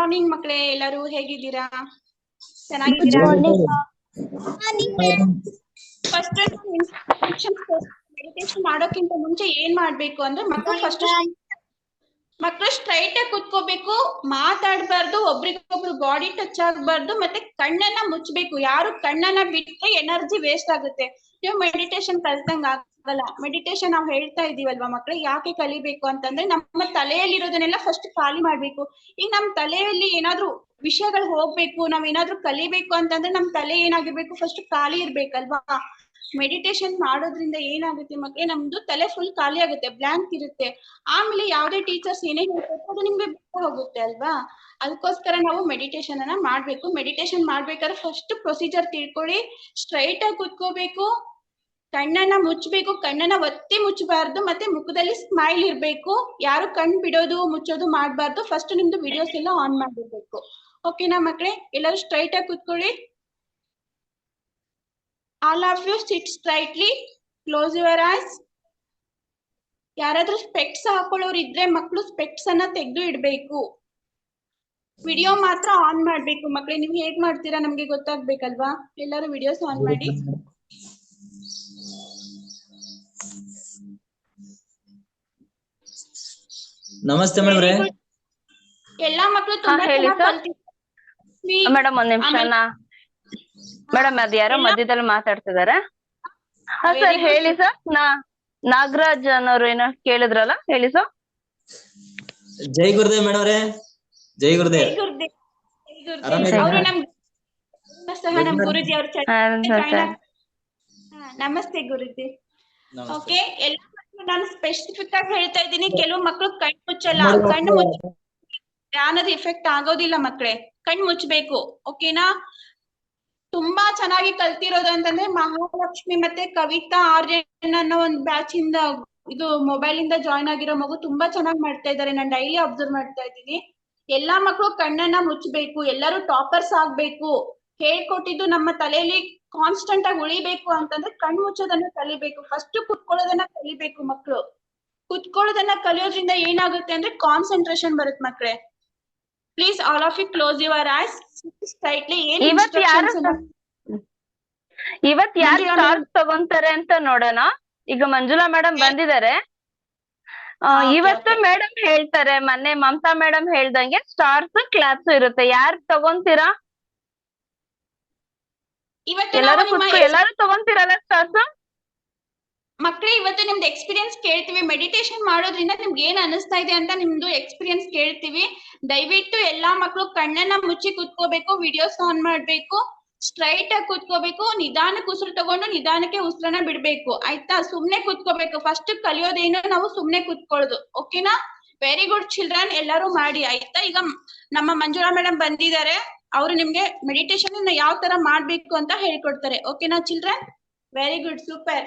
Morning ಮಕ್ಕಳೇ, ಎಲ್ಲರೂ ಹೇಗಿದ್ದೀರಾ? ಚೆನ್ನಾಗಿದ್ದೀರಾ? ಫಸ್ಟ್ ಮೆಡಿಟೇಷನ್ ಮಾಡೋಕ್ಕಿಂತ ಮುಂಚೆ ಏನ್ ಮಾಡ್ಬೇಕು ಅಂದ್ರೆ ಮಕ್ಕಳು ಸ್ಟ್ರೈಟ್ ಆಗಿ ಕುತ್ಕೋಬೇಕು, ಮಾತಾಡ್ಬಾರ್ದು, ಒಬ್ರಿಗೊಬ್ರು ಬಾಡಿ ಟಚ್ ಆಗ್ಬಾರ್ದು, ಮತ್ತೆ ಕಣ್ಣನ್ನ ಮುಚ್ಚಬೇಕು. ಯಾರು ಕಣ್ಣನ್ನ ಬಿಟ್ರೆ ಎನರ್ಜಿ ವೇಸ್ಟ್ ಆಗುತ್ತೆ. ನೀವು ಮೆಡಿಟೇಷನ್ ಕಲ್ತಂಗ ಆಗಲ್ಲ. ಮೆಡಿಟೇಷನ್ ನಾವು ಹೇಳ್ತಾ ಇದೀವಲ್ವಾ ಮಕ್ಕಳು, ಯಾಕೆ ಕಲಿಬೇಕು ಅಂತಂದ್ರೆ ನಮ್ಮ ತಲೆಯಲ್ಲಿರೋದನ್ನೆಲ್ಲ ಫಸ್ಟ್ ಖಾಲಿ ಮಾಡ್ಬೇಕು. ಈಗ ನಮ್ ತಲೆಯಲ್ಲಿ ಏನಾದ್ರು ವಿಷಯಗಳು ಹೋಗ್ಬೇಕು, ನಾವ್ ಏನಾದ್ರು ಕಲಿಬೇಕು ಅಂತಂದ್ರೆ ನಮ್ ತಲೆ ಏನಾಗಿರ್ಬೇಕು, ಫಸ್ಟ್ ಖಾಲಿ ಇರ್ಬೇಕಲ್ವಾ. ಮೆಡಿಟೇಷನ್ ಮಾಡೋದ್ರಿಂದ ಏನಾಗುತ್ತೆ ಮಕ್ಕಳೇ, ನಮ್ದು ತಲೆ ಫುಲ್ ಖಾಲಿ ಆಗುತ್ತೆ, ಬ್ಲಾಂಕ್ ಇರುತ್ತೆ. ಆಮೇಲೆ ಯಾವ್ದೇ ಟೀಚರ್ಸ್ ಏನೇ ಹೇಳ್ತಾರೆ ಅದು ನಿಮ್ಗೆ ಬಿಟ್ಟು ಹೋಗುತ್ತೆ ಅಲ್ವಾ. ಅದಕ್ಕೋಸ್ಕರ ನಾವು ಮೆಡಿಟೇಷನ್ ಅನ್ನ ಮಾಡ್ಬೇಕು. ಮೆಡಿಟೇಷನ್ ಮಾಡ್ಬೇಕಾದ್ರೆ ಫಸ್ಟ್ ಪ್ರೊಸೀಜರ್ ತಿಳ್ಕೊಳ್ಳಿ. ಸ್ಟ್ರೈಟ್ ಆಗಿ ಕುತ್ಕೋಬೇಕು, ಕಣ್ಣನ್ನ ಮುಚ್ಚಬೇಕು, ಕಣ್ಣನ್ನ ಒತ್ತಿ ಮುಚ್ಚಬಾರ್ದು, ಮತ್ತೆ ಮುಖದಲ್ಲಿ ಸ್ಮೈಲ್ ಇರ್ಬೇಕು. ಯಾರು ಕಣ್ ಬಿಡೋದು ಮುಚ್ಚೋದು ಮಾಡ್ಬಾರ್ದು. ಫಸ್ಟ್ ನಿಮ್ದು ವಿಡಿಯೋಸ್ ಎಲ್ಲ ಆನ್ ಮಾಡಿರ್ಬೇಕು. ಓಕೆನಾ ಮಕ್ಕಳೇ? ಎಲ್ಲರೂ ಸ್ಟ್ರೈಟ್ ಆಗಿ ಕುತ್ಕೊಳ್ಳಿ. All of you sit straightly, close your eyes. ಯಾರಾದ್ರೂ ಸ್ಪೆಕ್ಸ್ ಹಾಕೊಳ್ಳೋರು ಇದ್ರೆ ಮಕ್ಕಳು ಸ್ಪೆಕ್ಸ್ ಅನ್ನ ತೆಗೆದು ಇಡ್ಬೇಕು. ವಿಡಿಯೋ ಮಾತ್ರ ಆನ್ ಮಾಡ್ಬೇಕು ಮಕ್ಕಳೇ. ನೀವು ಹೇಗ್ ಮಾಡ್ತೀರಾ ನಮ್ಗೆ ಗೊತ್ತಾಗ್ಬೇಕಲ್ವಾ. ಎಲ್ಲರೂ ವಿಡಿಯೋಸ್ ಆನ್ ಮಾಡಿ. ನಮಸ್ತೆ ಮೇಡಮ್. ಎಲ್ಲಾ ಮಕ್ಕಳು ತುಂಬಾ ಚೆನ್ನಾಗಿ ಕಲ್ತಿದ್ದಾರೆ ಮೇಡಮ್. ಒಂದ್ ನಿಮಿಷ ಮೇಡಮ್, ಅದ್ ಯಾರೋ ಮಧ್ಯದಲ್ಲಿ ಮಾತಾಡ್ತಿದಾರೆ. ಹಾ ಸರ್, ಹೇಳಿ ಸರ್. ನಾಗರಾಜ್ ಅನ್ನೋರು ಏನೋ ಕೇಳಿದ್ರಲ್ಲ, ಹೇಳಿ ಸರ್. ಜೈ ಗುರುದೇವ್ ಮೇಡಮ್ ಅವರೇ. ಜೈ ಗುರುದೇವ್. ಅವರು ನಮ್ ಗುರುಜಿ ಅವ್ರ. ನಮಸ್ತೆ ಗುರುಜಿ. ಓಕೆ, ಎಲ್ಲ ನಾನು ಸ್ಪೆಸಿಫಿಕ್ ಆಗಿ ಹೇಳ್ತಾ ಇದ್ದೀನಿ. ಕೆಲವು ಮಕ್ಕಳು ಕಣ್ಣು ಮುಚ್ಚಲ್ಲ. ಕಣ್ಣು ಮುಚ್ಚ ಧ್ಯಾನದ ಇಫೆಕ್ಟ್ ಆಗೋದಿಲ್ಲ ಮಕ್ಕಳೇ. ಕಣ್ಣು ಮುಚ್ಚಬೇಕು. ಓಕೆನಾ? ತುಂಬಾ ಚೆನ್ನಾಗಿ ಕಲ್ತಿರೋದು ಅಂತಂದ್ರೆ ಮಹಾಲಕ್ಷ್ಮಿ ಮತ್ತೆ ಕವಿತಾ ಆರ್ಯನ್ ಅನ್ನೋ ಒಂದ್ ಬ್ಯಾಚ್ ಇಂದ, ಇದು ಮೊಬೈಲ್ ಇಂದ ಜಾಯ್ನ್ ಆಗಿರೋ ಮಗು ತುಂಬಾ ಚೆನ್ನಾಗಿ ಮಾಡ್ತಾ ಇದ್ದಾರೆ. ನಾನು ಡೈಲಿ ಅಬ್ಸರ್ವ್ ಮಾಡ್ತಾ ಇದ್ದೀನಿ. ಎಲ್ಲಾ ಮಕ್ಕಳು ಕಣ್ಣನ್ನ ಮುಚ್ಚಬೇಕು. ಎಲ್ಲರೂ ಟಾಪರ್ಸ್ ಆಗ್ಬೇಕು. ಹೇಳ್ಕೊಟ್ಟಿದ್ದು ನಮ್ಮ ತಲೆಯಲ್ಲಿ ಕಾನ್ಸ್ಟೆಂಟ್ ಆಗಿ ಉಳಿಬೇಕು ಅಂತಂದ್ರೆ ಕಣ್ಣು ಮುಚ್ಚೋದನ್ನ ಕಲಿಬೇಕು. ಫಸ್ಟ್ ಕುತ್ಕೊಳ್ಳೋದನ್ನ ಕಲಿಬೇಕು ಮಕ್ಕಳು. ಕುತ್ಕೊಳ್ಳೋದನ್ನ ಕಲಿಯೋದ್ರಿಂದ ಏನಾಗುತ್ತೆ ಅಂದ್ರೆ ಕಾನ್ಸಂಟ್ರೇಷನ್ ಬರುತ್ತೆ ಮಕ್ಕಳೇ. Please all of you close your eyes straightly. ಇವತ್ ಯಾರು ಸ್ಟಾರ್ಸ್ ತಗೊಂತಾರೆ ಅಂತ ನೋಡೋಣ. ಈಗ ಮಂಜುಳಾ ಮೇಡಮ್ ಬಂದಿದ್ದಾರೆ. ಇವತ್ತು ಮೇಡಮ್ ಹೇಳ್ತಾರೆ, ಮೊನ್ನೆ ಮಮತಾ ಮೇಡಮ್ ಹೇಳ್ದಂಗೆ ಸ್ಟಾರ್ಸ್ ಕ್ಲಾಸ್ ಇರುತ್ತೆ. ಯಾರು ತಗೊಂತೀರಾ? ಎಲ್ಲಾರು ತಗೊಂತೀರಲ್ಲ ಸ್ಟಾರ್ಸ್ ಮಕ್ಕಳೇ? ಇವತ್ತು ನಿಮ್ದು ಎಕ್ಸ್ಪೀರಿಯನ್ಸ್ ಕೇಳ್ತೀವಿ. ಮೆಡಿಟೇಷನ್ ಮಾಡೋದ್ರಿಂದ ನಿಮ್ಗೆ ಏನ್ ಅನಿಸ್ತಾ ಇದೆ ಅಂತ ನಿಮ್ದು ಎಕ್ಸ್ಪೀರಿಯನ್ಸ್ ಕೇಳ್ತೀವಿ. ದಯವಿಟ್ಟು ಎಲ್ಲಾ ಮಕ್ಕಳು ಕಣ್ಣನ್ನ ಮುಚ್ಚಿ ಕುತ್ಕೋಬೇಕು. ವಿಡಿಯೋಸ್ ಆನ್ ಮಾಡ್ಬೇಕು. ಸ್ಟ್ರೈಟ್ ಆಗಿ ಕುತ್ಕೋಬೇಕು. ನಿಧಾನಕ್ಕೆ ಉಸಿರು ತಗೊಂಡು ನಿಧಾನಕ್ಕೆ ಉಸಿರನ್ನ ಬಿಡ್ಬೇಕು. ಆಯ್ತಾ? ಸುಮ್ನೆ ಕುತ್ಕೋಬೇಕು. ಫಸ್ಟ್ ಕಲಿಯೋದೇನು ನಾವು ಸುಮ್ನೆ ಕುತ್ಕೊಳ್ಳೋದು. ಓಕೆನಾ? ವೆರಿ ಗುಡ್ ಚಿಲ್ಡ್ರನ್, ಎಲ್ಲರೂ ಮಾಡಿ. ಆಯ್ತಾ? ಈಗ ನಮ್ಮ ಮಂಜುಳಾ ಮೇಡಮ್ ಬಂದಿದ್ದಾರೆ. ಅವರು ನಿಮ್ಗೆ ಮೆಡಿಟೇಷನ್ ಯಾವ ತರ ಮಾಡ್ಬೇಕು ಅಂತ ಹೇಳ್ಕೊಡ್ತಾರೆ. ಓಕೆನಾ ಚಿಲ್ಡ್ರನ್? Very good, super.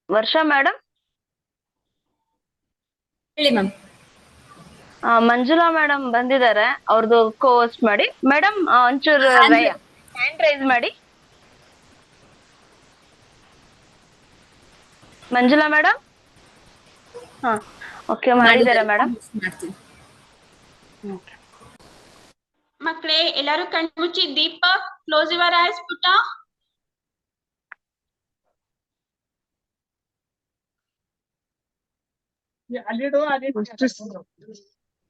ವರ್ಷ ಮೇಡಮ್ ಹೇಳಿ ಮ್ಯಾಮ್. ಮಂಜುಳಾ ಮೇಡಮ್ ಬಂದಿದ್ದಾರೆ. ಅವ್ರದ್ದು ಕೋಸ್ಟ್ ಮಾಡಿ. ಮೇಡಮ್ ಒಂಚೂರು ಹ್ಯಾಂಡ್ ರೈಸ್ ಮಾಡಿ. ಮಂಜುಳಾ ಮೇಡಮ್. ಹಾ, ಓಕೆ, ಮಾಡಿದ್ದಾರೆ ಮೇಡಮ್. ಮಕ್ಕಳೇ, ಎಲ್ಲರೂ ಕಣ್ಣು ಮುಚ್ಚಿ. Deepak, close your ice. ಪುಟ,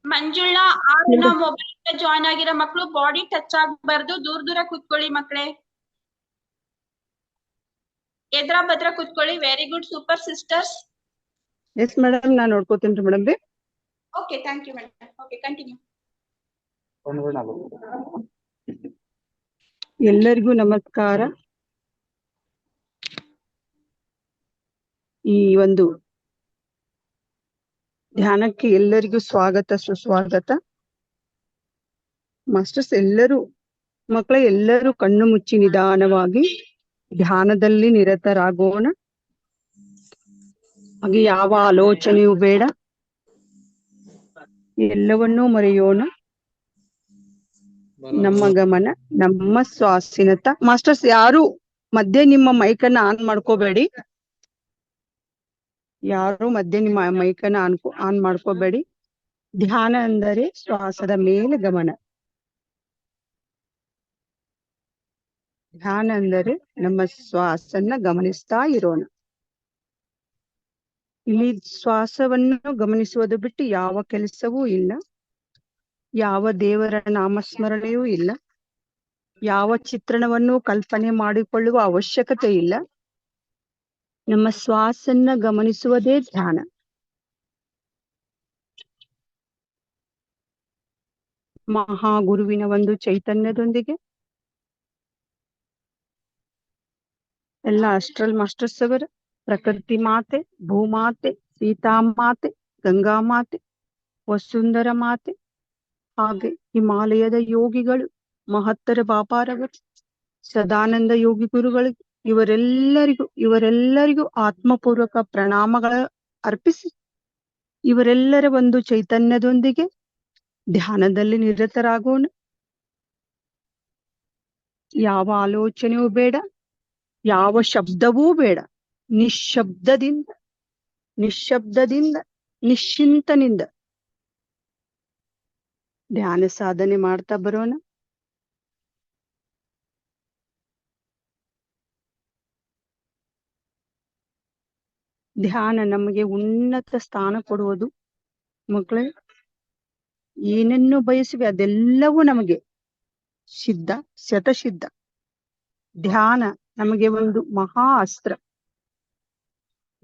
ಮಂಜುಳಾ ಆರ್ನ ಮೊಬೈಲ್ ಜಾಯ್ನ್ ಆಗಿರೋ ಮಕ್ಕಳು ಬಾಡಿ ಟಚ್ ಆಗ್ಬಾರ್ದು. ದೂರ ಕುತ್ಕೊಳ್ಳಿ ಮಕ್ಕಳೇ. ಎದ್ರ ಭದ್ರ ಕುತ್ಕೊಳ್ಳಿ. Very good, super sisters. Yes madam, ನಾನು ನೋಡ್ಕೋತೀನಿ madam. Okay, thank you madam. Okay, continue. ಎಲ್ಲರಿಗೂ ನಮಸ್ಕಾರ. ಈ ಒಂದು ಧ್ಯಾನಕ್ಕೆ ಎಲ್ಲರಿಗೂ ಸ್ವಾಗತ, ಸುಸ್ವಾಗತ. ಮಾಸ್ಟರ್ಸ್ ಎಲ್ಲರೂ ಮಕ್ಕಳ ಎಲ್ಲರೂ ಕಣ್ಣು ಮುಚ್ಚಿ ನಿಧಾನವಾಗಿ ಧ್ಯಾನದಲ್ಲಿ ನಿರತರಾಗೋಣ. ಹಾಗೆ ಯಾವ ಆಲೋಚನೆಯೂ ಬೇಡ. ಎಲ್ಲವನ್ನೂ ಮರೆಯೋಣ. ನಮ್ಮ ಗಮನ ನಮ್ಮ ಶ್ವಾಸಿನತ್ತ. ಮಾಸ್ಟರ್ಸ್ ಯಾರು ಮಧ್ಯೆ ನಿಮ್ಮ ಮೈಕ್ ಅನ್ನ ಆನ್ ಮಾಡ್ಕೋಬೇಡಿ. ಯಾರು ಮಧ್ಯೆ ನಿಮ್ಮ ಮೈಕನ್ನ ಆನ್ ಮಾಡ್ಕೋಬೇಡಿ. ಧ್ಯಾನ ಅಂದರೆ ಶ್ವಾಸದ ಮೇಲೆ ಗಮನ. ಧ್ಯಾನ ಅಂದರೆ ನಮ್ಮ ಶ್ವಾಸನ್ನ ಗಮನಿಸ್ತಾ ಇರೋಣ. ಇಲ್ಲಿ ಶ್ವಾಸವನ್ನು ಗಮನಿಸುವುದು ಬಿಟ್ಟು ಯಾವ ಕೆಲಸವೂ ಇಲ್ಲ, ಯಾವ ದೇವರ ನಾಮಸ್ಮರಣೆಯೂ ಇಲ್ಲ, ಯಾವ ಚಿತ್ರಣವನ್ನು ಕಲ್ಪನೆ ಮಾಡಿಕೊಳ್ಳುವ ಅವಶ್ಯಕತೆ ಇಲ್ಲ. ನಮ್ಮ ಶ್ವಾಸನ್ನ ಗಮನಿಸುವುದೇ ಧ್ಯಾನ. ಮಹಾಗುರುವಿನ ಒಂದು ಚೈತನ್ಯದೊಂದಿಗೆ ಎಲ್ಲ ಅಸ್ಟ್ರಲ್ ಮಾಸ್ಟರ್ಸ್ ಅವರ, ಪ್ರಕೃತಿ ಮಾತೆ, ಭೂಮಾತೆ, ಸೀತಾಮಾತೆ, ಗಂಗಾ ಮಾತೆ, ವಸುಂಧರ ಮಾತೆ, ಹಾಗೆ ಹಿಮಾಲಯದ ಯೋಗಿಗಳು, ಮಹತ್ತರ ಬಾಬಾರವರು, ಸದಾನಂದ ಯೋಗಿ ಗುರುಗಳು, ಇವರೆಲ್ಲರಿಗೂ ಆತ್ಮಪೂರ್ವಕ ಪ್ರಣಾಮಗಳ ಅರ್ಪಿಸಿ, ಇವರೆಲ್ಲರ ಒಂದು ಚೈತನ್ಯದೊಂದಿಗೆ ಧ್ಯಾನದಲ್ಲಿ ನಿರತರಾಗೋಣ. ಯಾವ ಆಲೋಚನೆಯೂ ಬೇಡ, ಯಾವ ಶಬ್ದವೂ ಬೇಡ. ನಿಶ್ಶಬ್ದದಿಂದ ನಿಶ್ಚಿಂತನಿಂದ ಧ್ಯಾನ ಸಾಧನೆ ಮಾಡ್ತಾ ಬರೋಣ. ಧ್ಯಾನ ನಮಗೆ ಉನ್ನತ ಸ್ಥಾನ ಕೊಡುವುದು. ಮಕ್ಕಳೇ, ಏನನ್ನು ಬಯಸಿವೆ ಅದೆಲ್ಲವೂ ನಮಗೆ ಶತಸಿದ್ಧ. ಧ್ಯಾನ ನಮಗೆ ಒಂದು ಮಹಾ ಅಸ್ತ್ರ.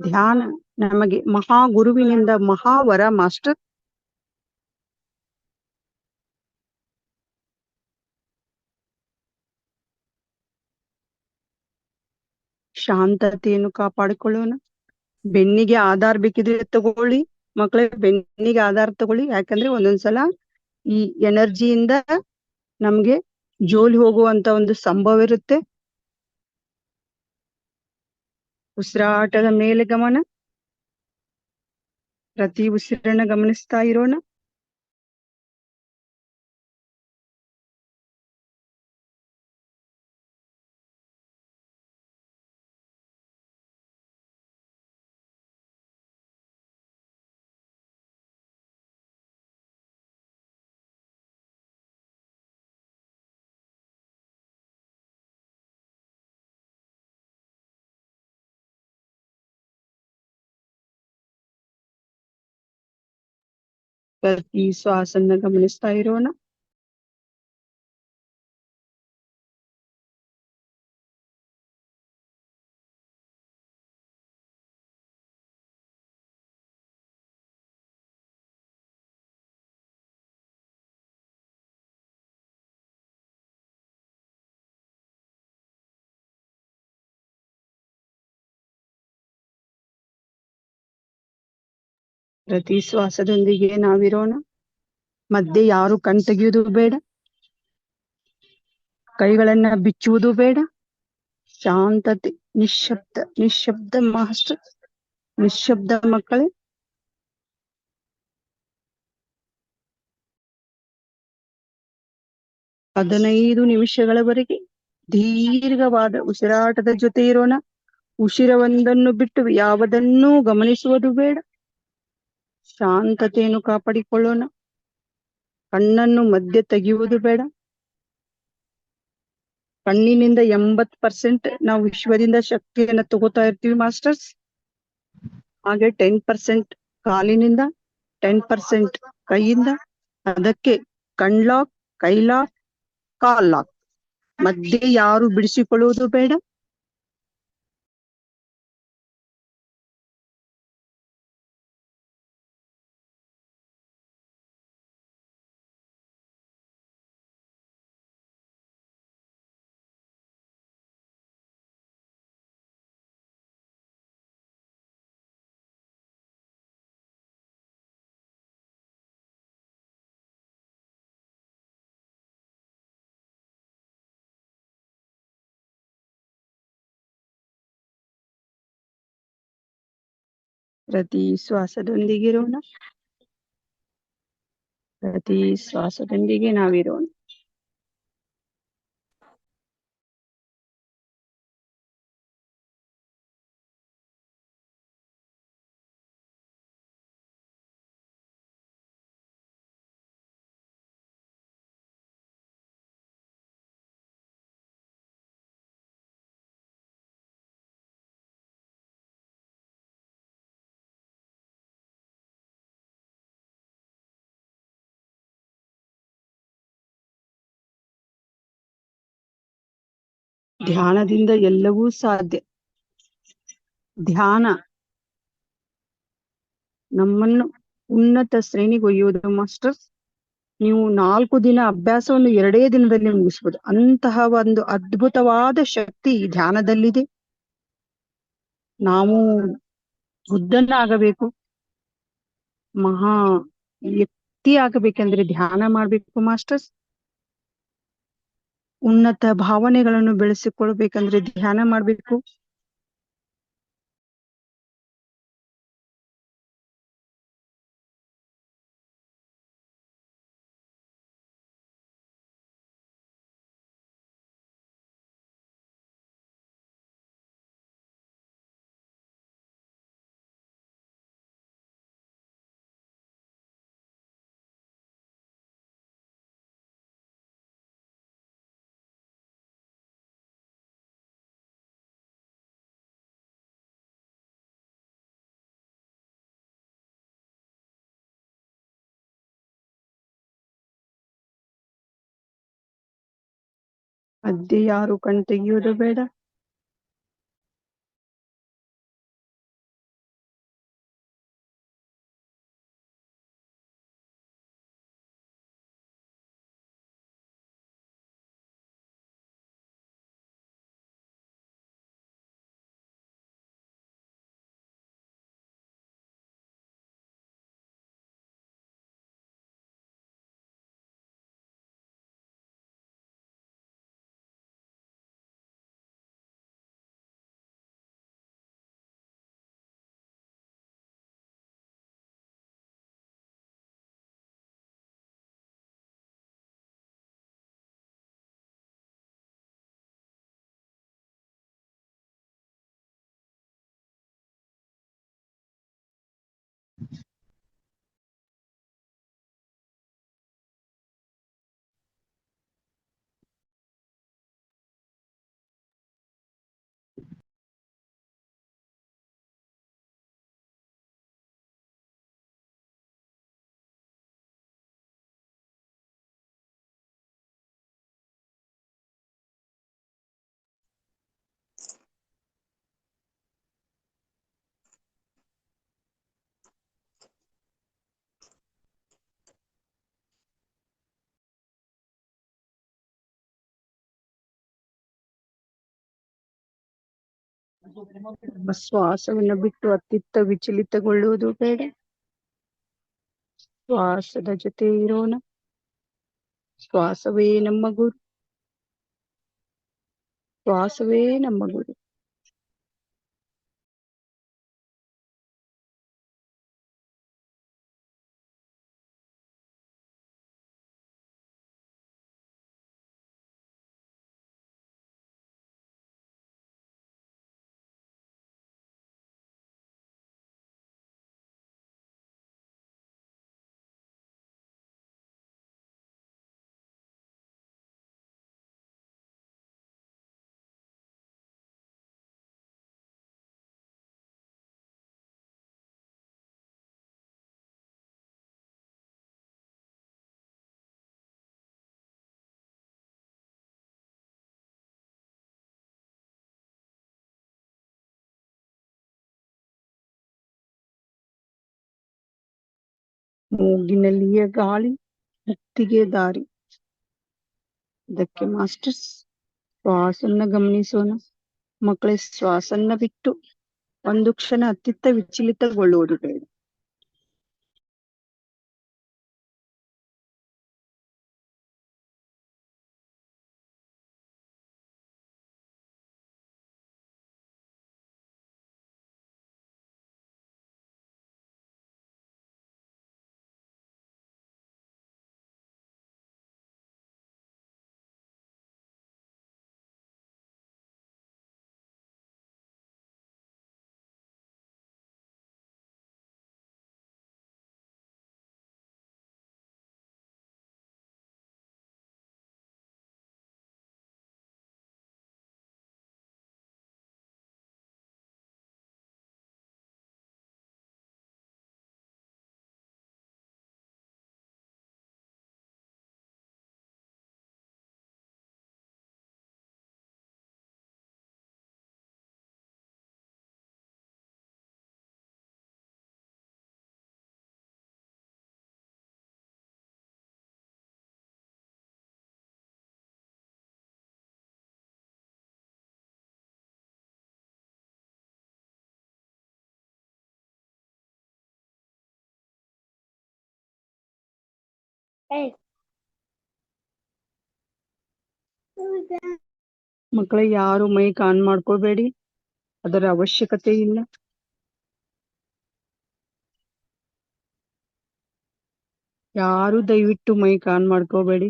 ಧ್ಯಾನ ನಮಗೆ ಮಹಾ ಗುರುವಿನಿಂದ ಮಹಾವರ ಮಾಸ್ಟರ್. ಶಾಂತತೆಯನ್ನು ಕಾಪಾಡಿಕೊಳ್ಳೋಣ. ಬೆನ್ನಿಗೆ ಆಧಾರ ಬೇಕಿದ್ರೆ ತಗೊಳ್ಳಿ ಮಕ್ಕಳೇ, ಬೆನ್ನಿಗೆ ಆಧಾರ ತಗೊಳ್ಳಿ. ಯಾಕಂದ್ರೆ ಒಂದೊಂದ್ಸಲ ಈ ಎನರ್ಜಿಯಿಂದ ನಮ್ಗೆ ಜೋಲಿ ಹೋಗುವಂತ ಒಂದು ಸಂಭವ ಇರುತ್ತೆ. ಉಸಿರಾಟದ ಮೇಲೆ ಗಮನ, ಪ್ರತಿ ಉಸಿರನ್ನ ಗಮನಿಸ್ತಾ ಇರೋಣ. ಪ್ರತಿ ಶ್ವಾಸನ್ನ ಗಮನಿಸ್ತಾ ಇರೋಣ. ಪ್ರತಿ ಶ್ವಾಸದೊಂದಿಗೆ ನಾವಿರೋಣ. ಮಧ್ಯೆ ಯಾರು ಕಣ್ ತೆಗೆಯುವುದು ಬೇಡ, ಕೈಗಳನ್ನ ಬಿಚ್ಚುವುದು ಬೇಡ. ಶಾಂತತೆ, ನಿಶ್ಶಬ್ದ ಮಾಸ್ಟರ್, ನಿಶ್ಶಬ್ದ ಮಕ್ಕಳೇ. ಹದಿನೈದು ನಿಮಿಷಗಳವರೆಗೆ ದೀರ್ಘವಾದ ಉಸಿರಾಟದ ಜೊತೆ ಇರೋಣ. ಉಸಿರವೊಂದನ್ನು ಬಿಟ್ಟು ಯಾವುದನ್ನೂ ಗಮನಿಸುವುದು ಬೇಡ. ಶಾಂತತೆಯನ್ನು ಕಾಪಾಡಿಕೊಳ್ಳೋಣ. ಕಣ್ಣನ್ನು ಮಧ್ಯೆ ತೆಗೆಯುವುದು ಬೇಡ. ಕಣ್ಣಿನಿಂದ 80% ನಾವು ವಿಶ್ವದಿಂದ ಶಕ್ತಿಯನ್ನ ತಗೋತಾ ಇರ್ತೀವಿ ಮಾಸ್ಟರ್ಸ್. ಹಾಗೆ 10% ಕಾಲಿನಿಂದ, 10% ಕೈಯಿಂದ. ಅದಕ್ಕೆ ಕಣ್ಲಾಕ್, ಕೈಲಾಕ್, ಕಾಲ್ ಲಾಕ್. ಮಧ್ಯೆ ಯಾರು ಬಿಡಿಸಿಕೊಳ್ಳುವುದು ಬೇಡ. ಪ್ರತಿ ಶ್ವಾಸದೊಂದಿಗಿರೋಣ. ಪ್ರತಿ ಶ್ವಾಸದೊಂದಿಗೆ ನಾವಿರೋಣ. ಧ್ಯಾನದಿಂದ ಎಲ್ಲವೂ ಸಾಧ್ಯ. ಧ್ಯಾನ ನಮ್ಮನ್ನು ಉನ್ನತ ಶ್ರೇಣಿಗೆ ಒಯ್ಯುವುದು ಮಾಸ್ಟರ್ಸ್. ನೀವು 4 ದಿನ ಅಭ್ಯಾಸವನ್ನು 2 ದಿನದಲ್ಲಿ ಮುಗಿಸ್ಬೋದು. ಅಂತಹ ಒಂದು ಅದ್ಭುತವಾದ ಶಕ್ತಿ ಈ ಧ್ಯಾನದಲ್ಲಿದೆ. ನಾವು ಬುದ್ಧನ ಆಗಬೇಕು, ಮಹಾ ವ್ಯಕ್ತಿ ಆಗಬೇಕಂದ್ರೆ ಧ್ಯಾನ ಮಾಡ್ಬೇಕು ಮಾಸ್ಟರ್ಸ್. ಉನ್ನತ ಭಾವನೆಗಳನ್ನು ಬೆಳೆಸಿಕೊಳ್ಬೇಕಂದ್ರೆ ಧ್ಯಾನ ಮಾಡ್ಬೇಕು. ಅದೇ ಯಾರು ಕಣ್ ತೆಗಿಯೋದು ಬೇಡ. ಶ್ವಾಸವನ್ನು ಬಿಟ್ಟು ಅತ್ತಿತ್ತ ವಿಚಲಿತಗೊಳ್ಳುವುದು ಬೇಡ. ಶ್ವಾಸದ ಜೊತೆ ಇರೋಣ. ಶ್ವಾಸವೇ ನಮ್ಮ ಗುರು. ಶ್ವಾಸವೇ ನಮ್ಮ ಗುರು. ಮೂಗಿನಲ್ಲಿಯೇ ಗಾಳಿ, ಮುಕ್ತಿಗೆ ದಾರಿ. ಇದಕ್ಕೆ ಮಾಸ್ಟರ್ಸ್ ಶ್ವಾಸನ್ನ ಗಮನಿಸೋಣ. ಮಕ್ಕಳೇ, ಶ್ವಾಸನ್ನ ಬಿಟ್ಟು ಒಂದು ಕ್ಷಣ ಅತ್ತಿತ್ತ ವಿಚಲಿತಗೊಳ್ಳುವುದು ಬೇಡ. ಮಕ್ಕಳೇ ಯಾರು ಮೈಕ್ ಆನ್ ಮಾಡ್ಕೋಬೇಡಿ, ಅದರ ಅವಶ್ಯಕತೆ ಇಲ್ಲ. ಯಾರು ದಯವಿಟ್ಟು ಮೈಕ್ ಆನ್ ಮಾಡ್ಕೋಬೇಡಿ.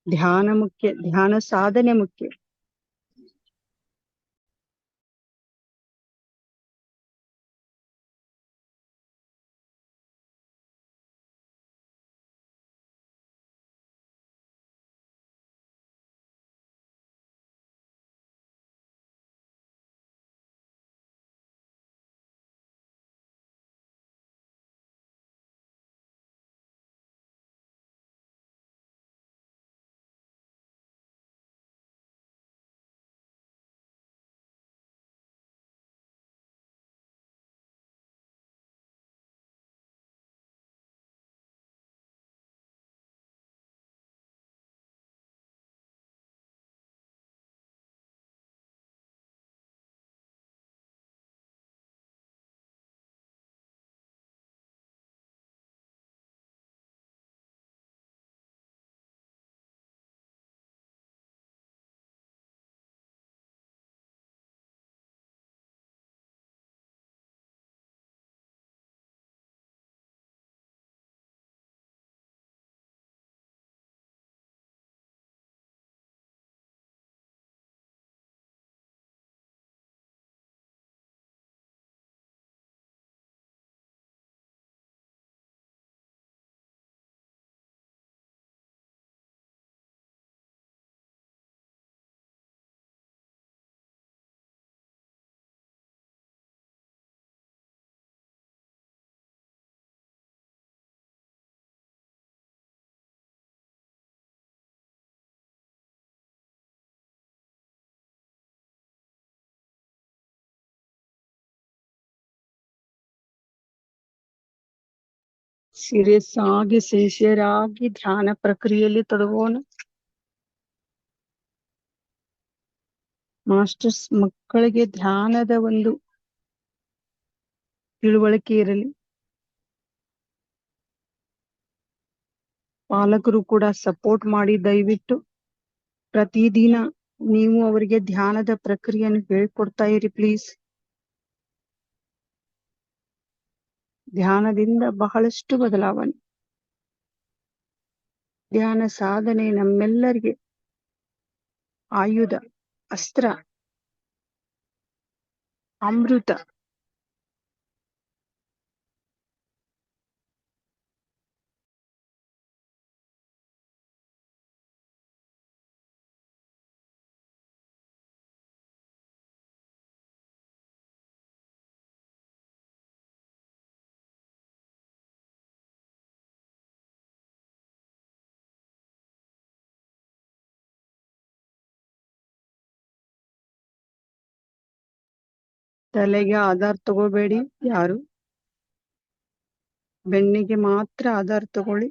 ಧ್ಯಾನ ಮುಖ್ಯ, ಧ್ಯಾನ ಸಾಧನೆ ಮುಖ್ಯ. ಸೀರಿಯಸ್ ಆಗಿ, ಸಿನ್ಸಿಯರ್ ಆಗಿ ಧ್ಯಾನ ಪ್ರಕ್ರಿಯೆಯಲ್ಲಿ ತೊಡಗೋಣ. ಮಾಸ್ಟರ್ಸ್, ಮಕ್ಕಳಿಗೆ ಧ್ಯಾನದ ಒಂದು ತಿಳುವಳಿಕೆ ಇರಲಿ. ಪಾಲಕರು ಕೂಡ ಸಪೋರ್ಟ್ ಮಾಡಿ. ದಯವಿಟ್ಟು ಪ್ರತಿದಿನ ನೀವು ಅವರಿಗೆ ಧ್ಯಾನದ ಪ್ರಕ್ರಿಯೆಯನ್ನು ಹೇಳ್ಕೊಡ್ತಾ ಇರಿ ಪ್ಲೀಸ್. ಧ್ಯಾನದಿಂದ ಬಹಳಷ್ಟು ಬದಲಾವಣೆ. ಧ್ಯಾನ ಸಾಧನೆ ನಮ್ಮೆಲ್ಲರಿಗೆ ಆಯುಧ, ಅಸ್ತ್ರ, ಅಮೃತ. ತಲೆಗೆ ಆಧಾರ ತಗೋಬೇಡಿ ಯಾರು, ಬೆನ್ನಿಗೆ ಮಾತ್ರ ಆಧಾರ ತಗೊಳ್ಳಿ.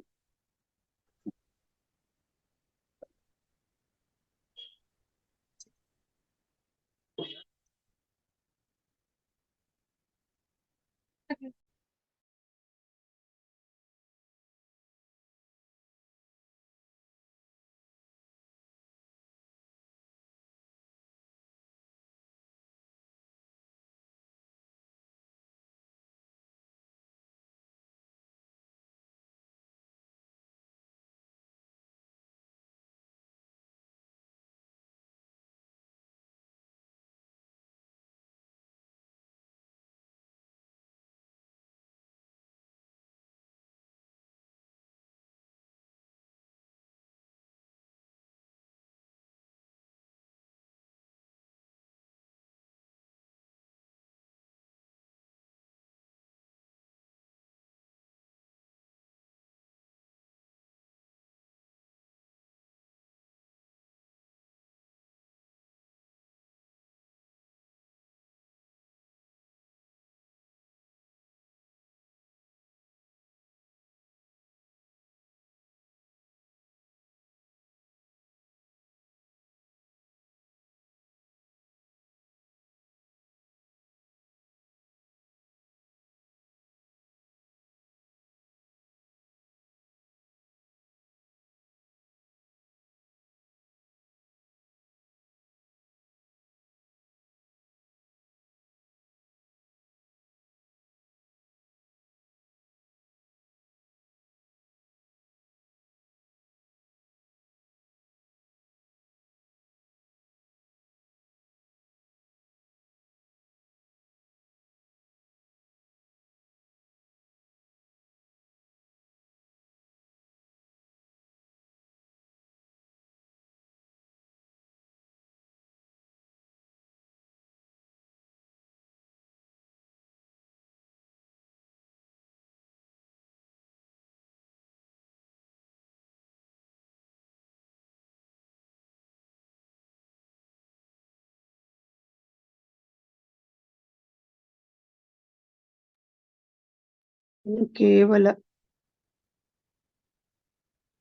ಇನ್ನು ಕೇವಲ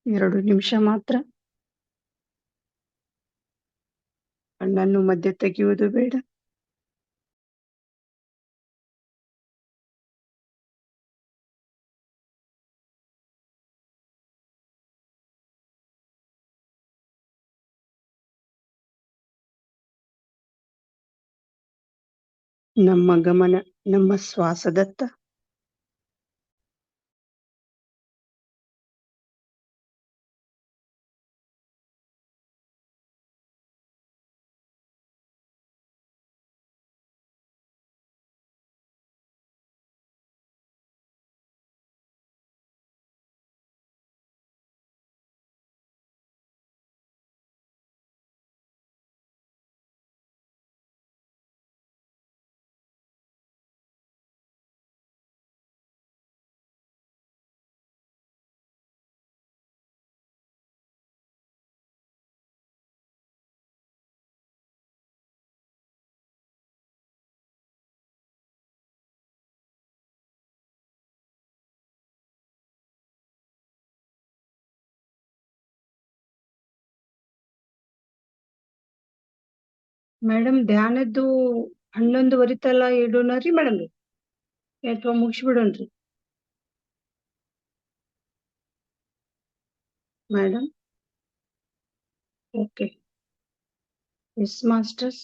2 ನಿಮಿಷ ಮಾತ್ರ. ಕಣ್ಣನ್ನು ಮಧ್ಯೆ ತೆಗೆಯುವುದು ಬೇಡ. ನಮ್ಮ ಗಮನ ನಮ್ಮ ಶ್ವಾಸದತ್ತ. ಮೇಡಮ್ ಧ್ಯಾನದ್ದು 11:30 ತಲ ಇಡೋಣರಿ ಮೇಡಮ್ ರೀ, ಅಥವಾ ಮುಗಿಸ್ಬಿಡೋಣ್ರಿ ಮೇಡಮ್? ಓಕೆ. ಎಸ್ ಮಾಸ್ಟರ್ಸ್,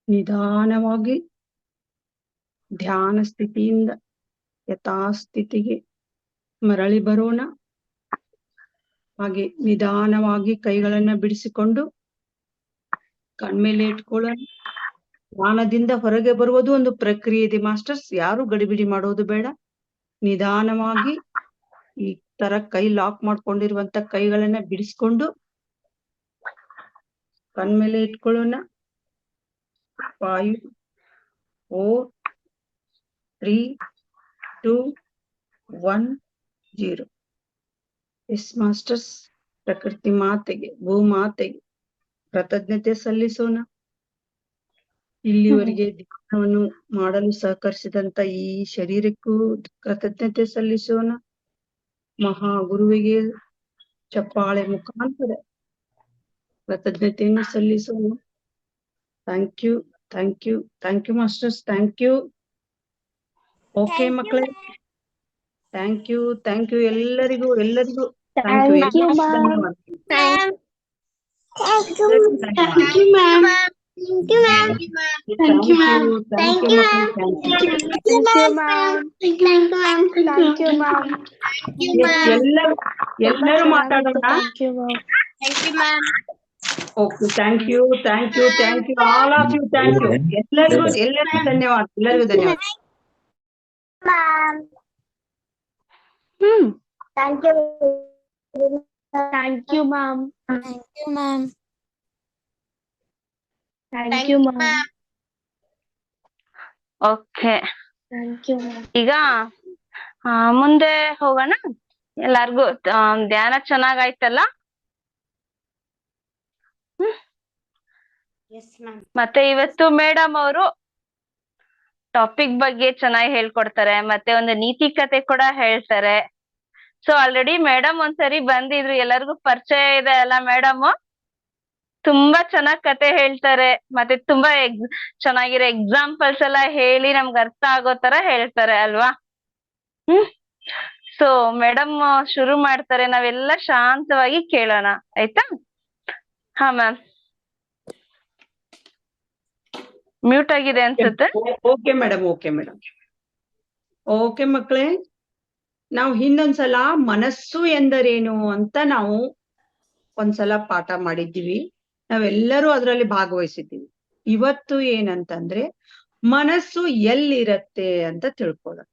ನಿಧಾನವಾಗಿ ಧ್ಯಾನ ಸ್ಥಿತಿಯಿಂದ ಯಥಾಸ್ಥಿತಿಗೆ ಮರಳಿ ಬರೋಣ. ಹಾಗೆ ನಿಧಾನವಾಗಿ ಕೈಗಳನ್ನ ಬಿಡಿಸಿಕೊಂಡು ಕಣ್ಮೇಲೆ ಇಟ್ಕೊಳ್ಳೋಣ. ಧ್ಯಾನದಿಂದ ಹೊರಗೆ ಬರುವುದು ಒಂದು ಪ್ರಕ್ರಿಯೆ ಇದೆ ಮಾಸ್ಟರ್ಸ್, ಯಾರು ಗಡಿಬಿಡಿ ಮಾಡೋದು ಬೇಡ. ನಿಧಾನವಾಗಿ ಈ ತರ ಕೈ ಲಾಕ್ ಮಾಡ್ಕೊಂಡಿರುವಂತ ಕೈಗಳನ್ನ ಬಿಡಿಸ್ಕೊಂಡು ಕಣ್ಮೇಲೆ ಇಟ್ಕೊಳ್ಳೋಣ. 5 4 3 2 1 0. ಎಸ್ ಮಾಸ್ಟರ್ಸ್, ಪ್ರಕೃತಿ ಮಾತೆಗೆ, ಭೂಮಾತೆಗೆ ಕೃತಜ್ಞತೆ ಸಲ್ಲಿಸೋಣ. ಇಲ್ಲಿವರೆಗೆ ಧ್ಯಾನವನ್ನು ಮಾಡಲು ಸಹಕರಿಸಿದಂತ ಈ ಶರೀರಕ್ಕೂ ಕೃತಜ್ಞತೆ ಸಲ್ಲಿಸೋಣ. ಮಹಾ ಗುರುವಿಗೆ ಚಪ್ಪಾಳೆ ಮುಖಾಂತರ ಕೃತಜ್ಞತೆಯನ್ನು ಸಲ್ಲಿಸೋಣ. Thank you, thank you, thank you masters, thank you. Okay ಮಕ್ಕಳೇ, ಥ್ಯಾಂಕ್ ಯು, ಥ್ಯಾಂಕ್ ಯು ಎಲ್ಲರಿಗೂ, ಎಲ್ಲರಿಗೂ ಥ್ಯಾಂಕ್ ಯು. ಧನ್ಯವಾದ. ಎಲ್ಲರೂ ಮಾತಾಡೋಣ. Okay, thank you, thank you, thank you, all of you, thank you. ಎಲ್ಲರಿಗೂ ಧನ್ಯವಾದ, ಎಲ್ಲರಿಗೂ ಧನ್ಯವಾದ. Thank you. Thank you, ma'am. Thank you, ma'am. Thank you, ma'am. Okay, Thank you, ma'am. ಈಗ ಮುಂದೆ ಹೋಗೋಣ. ಎಲ್ಲಾರ್ಗು ಧ್ಯಾನ ಚೆನ್ನಾಗಾಯ್ತಲ್ಲ? Yes, ma'am. ಮತ್ತೆ ಇವತ್ತು ಮೇಡಮ್ ಅವರು ಟಾಪಿಕ್ ಬಗ್ಗೆ ಚೆನ್ನಾಗಿ ಹೇಳ್ಕೊಡ್ತಾರೆ, ಮತ್ತೆ ಒಂದು ನೀತಿ ಕತೆ ಕೂಡ ಹೇಳ್ತಾರೆ. ಸೊ ಆಲ್ರೆಡಿ ಮೇಡಮ್ ಒಂದ್ಸರಿ ಬಂದಿದ್ರು, ಎಲ್ಲರಿಗೂ ಪರಿಚಯ ಇದೆ ಅಲ್ಲ ಮೇಡಮ್? ತುಂಬಾ ಚೆನ್ನಾಗ್ ಕತೆ ಹೇಳ್ತಾರೆ, ಮತ್ತೆ ತುಂಬಾ ಚೆನ್ನಾಗಿರೋ ಎಕ್ಸಾಂಪಲ್ಸ್ ಎಲ್ಲ ಹೇಳಿ ನಮ್ಗೆ ಅರ್ಥ ಆಗೋ ತರ ಹೇಳ್ತಾರೆ ಅಲ್ವಾ? ಸೊ ಮೇಡಮ್ ಶುರು ಮಾಡ್ತಾರೆ, ನಾವೆಲ್ಲ ಶಾಂತವಾಗಿ ಕೇಳೋಣ, ಆಯ್ತಾ? ಹಾ ಮ್ಯಾಮ್, ಮ್ಯೂಟ್ ಆಗಿದೆ ಅನ್ಸುತ್ತೆ. Okay madam, okay madam. Okay ಮಕ್ಕಳೇ, ನಾವು ಹಿಂದೊಂದ್ಸಲ ಮನಸ್ಸು ಎಂದರೇನು ಅಂತ ನಾವು ಒಂದ್ಸಲ ಪಾಠ ಮಾಡಿದ್ದೀವಿ, ನಾವೆಲ್ಲರೂ ಅದರಲ್ಲಿ ಭಾಗವಹಿಸಿದ್ದೀವಿ. ಇವತ್ತು ಏನಂತಂದ್ರೆ ಮನಸ್ಸು ಎಲ್ಲಿರತ್ತೆ ಅಂತ ತಿಳ್ಕೊಳ್ಳೋಣ.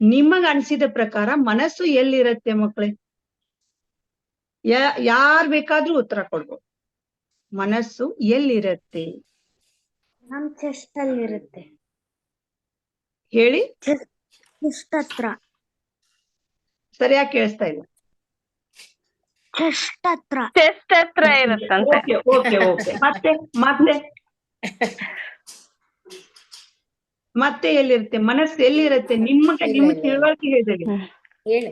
ನಿಮಗ ಅನ್ಸಿದ ಪ್ರಕಾರ ಮನಸ್ಸು ಎಲ್ಲಿರತ್ತೆ ಮಕ್ಕಳೇ? ಯಾರ್ ಬೇಕಾದ್ರೂ ಉತ್ತರ ಕೊಡ್ಬೋದು. ಮನಸ್ಸು ಎಲ್ಲಿರತ್ತೆ? ನಮ್ ಚೆಸ್ಟ್ ಅಲ್ಲಿ ಇರುತ್ತೆ. ಹೇಳಿ. ಚೆಸ್ಟ್ ಹತ್ರ. ಸರಿಯಾಗಿ ಕೇಳಿಸ್ತಾ ಇಲ್ಲ. ಚೆಸ್ಟ್ ಹತ್ರ. ಚೆಸ್ಟ್ ಹತ್ರ ಇರುತ್ತಂತೆ. Okay okay okay. ಮತ್ತೆ ಮತ್ತೆ ಮತ್ತೆ ಎಲ್ಲಿರುತ್ತೆ? ಮನಸ್ಸು ಎಲ್ಲಿರುತ್ತೆ? ನಿಮಗೆ ನಿಮ್ಮ ತಿಳುವಳಿಕೆ ಹೇಳಿದಾಗ. ಹೇಳಿ.